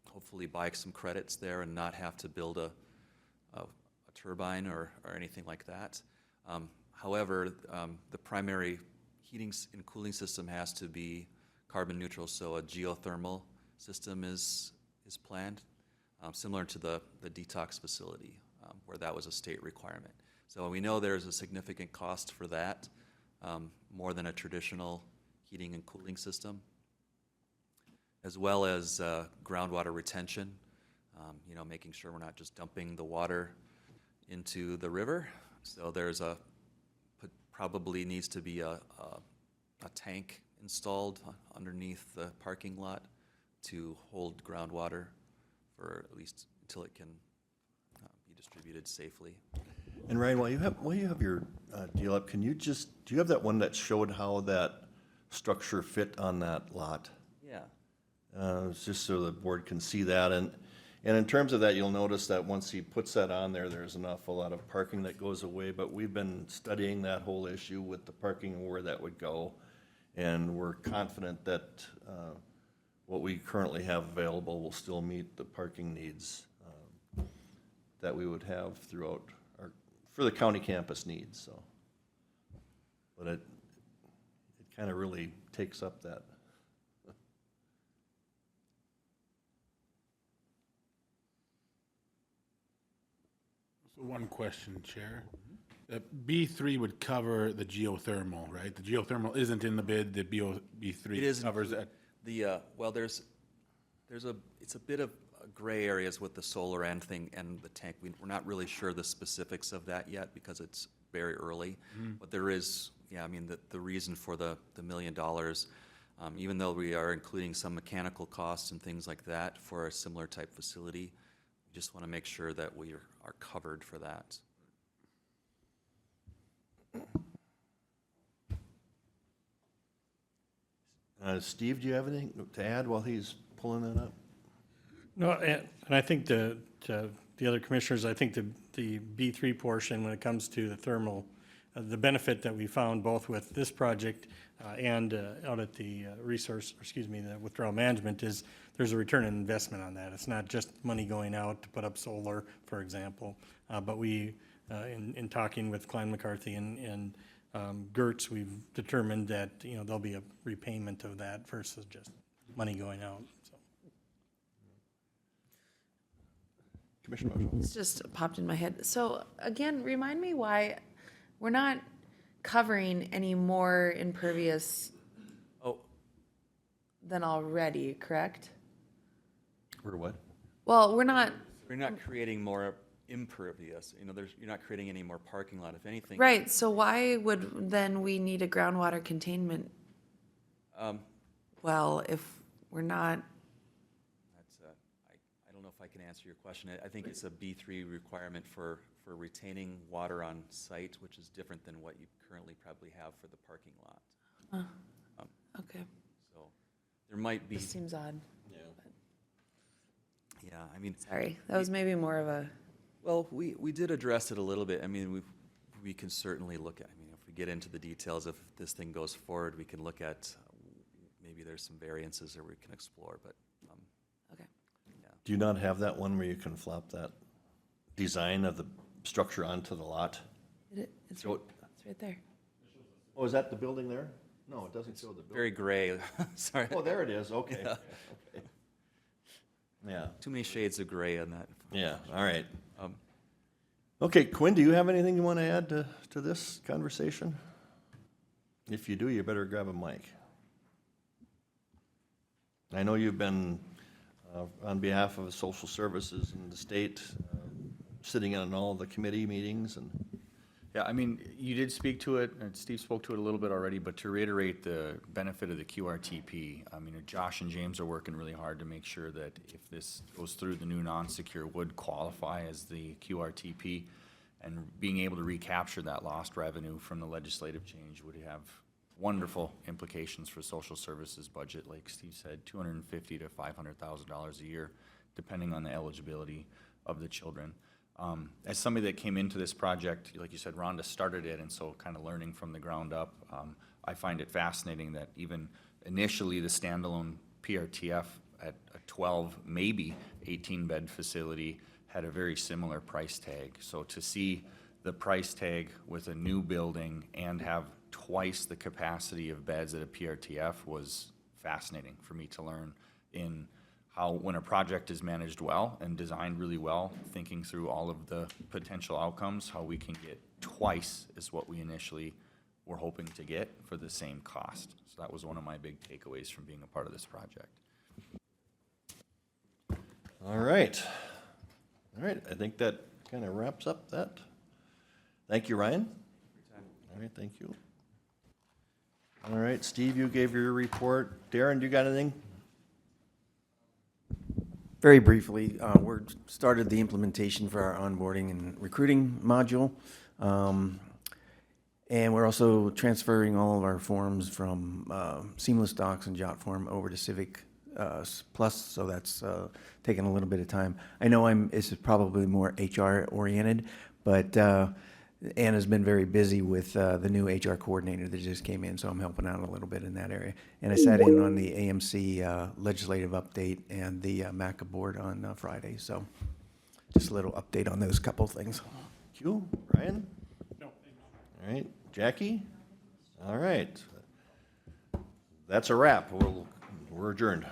Speaker 10: hopefully buy some credits there and not have to build a turbine or anything like that. However, the primary heating and cooling system has to be carbon neutral, so a geothermal system is planned, similar to the detox facility, where that was a state requirement. So we know there's a significant cost for that, more than a traditional heating and cooling system, as well as groundwater retention, making sure we're not just dumping the water into the river. So there's probably needs to be a tank installed underneath the parking lot to hold groundwater for at least until it can be distributed safely.
Speaker 1: And Ryan, while you have your deal up, can you do you have that one that showed how that structure fit on that lot?
Speaker 10: Yeah.
Speaker 1: It's just so the board can see that, and in terms of that, you'll notice that once he puts that on there, there's an awful lot of parking that goes away, but we've been studying that whole issue with the parking and where that would go, and we're confident that what we currently have available will still meet the parking needs that we would have throughout for the county campus needs, so. But it kind of really takes up that.
Speaker 3: So one question, Chair. B3 would cover the geothermal, right? The geothermal isn't in the bid, the B3
Speaker 10: It is
Speaker 3: covers that.
Speaker 10: Well, there's it's a bit of gray areas with the solar and the tank. We're not really sure the specifics of that yet because it's very early. But there is, I mean, the reason for the $1 million, even though we are including some mechanical costs and things like that for a similar type facility, we just want to make sure that we are covered for that.
Speaker 1: Steve, do you have anything to add while he's pulling that up?
Speaker 9: No, and I think the other commissioners, I think the B3 portion, when it comes to the thermal, the benefit that we found both with this project and out at the the withdrawal management is there's a return on investment on that. It's not just money going out to put up solar, for example, but we, in talking with Klein, McCarthy and Gertz, we've determined that, there'll be a repayment of that versus just money going out, so.
Speaker 1: Commissioner Marshall?
Speaker 7: It's just popped in my head. So again, remind me why we're not covering any more impervious
Speaker 10: Oh,
Speaker 7: than already, correct?
Speaker 1: Or what?
Speaker 7: Well, we're not,
Speaker 10: we're not creating more impervious, you're not creating any more parking lot, if anything.
Speaker 7: right, so why would then we need a groundwater containment well if we're not?
Speaker 10: That's, I don't know if I can answer your question. I think it's a B3 requirement for retaining water on site, which is different than what you currently probably have for the parking lot.
Speaker 7: Okay,
Speaker 10: So there might be,
Speaker 7: this seems odd.
Speaker 10: yeah, I mean,
Speaker 7: Sorry, that was maybe more of a,
Speaker 10: well, we did address it a little bit. I mean, we can certainly look at, I mean, if we get into the details, if this thing goes forward, we can look at, maybe there's some variances that we can explore, but,
Speaker 7: okay.
Speaker 1: Do you not have that one where you can flop that design of the structure onto the lot?
Speaker 7: It's
Speaker 1: So-
Speaker 7: right there.
Speaker 1: Oh, is that the building there? No, it doesn't show the building.
Speaker 10: very gray, sorry.
Speaker 1: Oh, there it is, okay.
Speaker 10: Yeah.
Speaker 1: Okay. Yeah,
Speaker 10: Too many shades of gray on that.
Speaker 1: yeah, all right.
Speaker 10: Um,
Speaker 1: Okay, Quinn, do you have anything you want to add to this conversation? If you do, you better grab a mic. I know you've been, on behalf of social services in the state, sitting in on all the committee meetings and.
Speaker 12: Yeah, I mean, you did speak to it, and Steve spoke to it a little bit already, but to reiterate the benefit of the QRTP, I mean, Josh and James are working really hard to make sure that if this goes through, the new non-secure would qualify as the QRTP, and being able to recapture that lost revenue from the legislative change would have wonderful implications for social services budget, like Steve said, $250,000 to $500,000 a year, depending on the eligibility of the children. As somebody that came into this project, like you said, Rhonda started it, and so kind of learning from the ground up, I find it fascinating that even initially the standalone PRTF at a 12, maybe 18-bed facility had a very similar price tag. So to see the price tag with a new building and have twice the capacity of beds at a PRTF was fascinating for me to learn in how, when a project is managed well and designed really well, thinking through all of the potential outcomes, how we can get twice as what we initially were hoping to get for the same cost. So that was one of my big takeaways from being a part of this project.
Speaker 1: All right. All right, I think that kind of wraps up that. Thank you, Ryan. All right, thank you. All right, Steve, you gave your report. Darren, you got anything?
Speaker 13: Very briefly, we're started the implementation for our onboarding and recruiting module. And we're also transferring all of our forms from Seamless Docs and Jotform over to Civic Plus, so that's taking a little bit of time. I know this is probably more HR oriented, but Anna's been very busy with the new HR coordinator that just came in, so I'm helping out a little bit in that area. And I sat in on the AMC legislative update and the MACA board on Friday, so just a little update on those couple things.
Speaker 1: Thank you. Ryan? No. All right. Jackie? All right. That's a wrap. We're adjourned.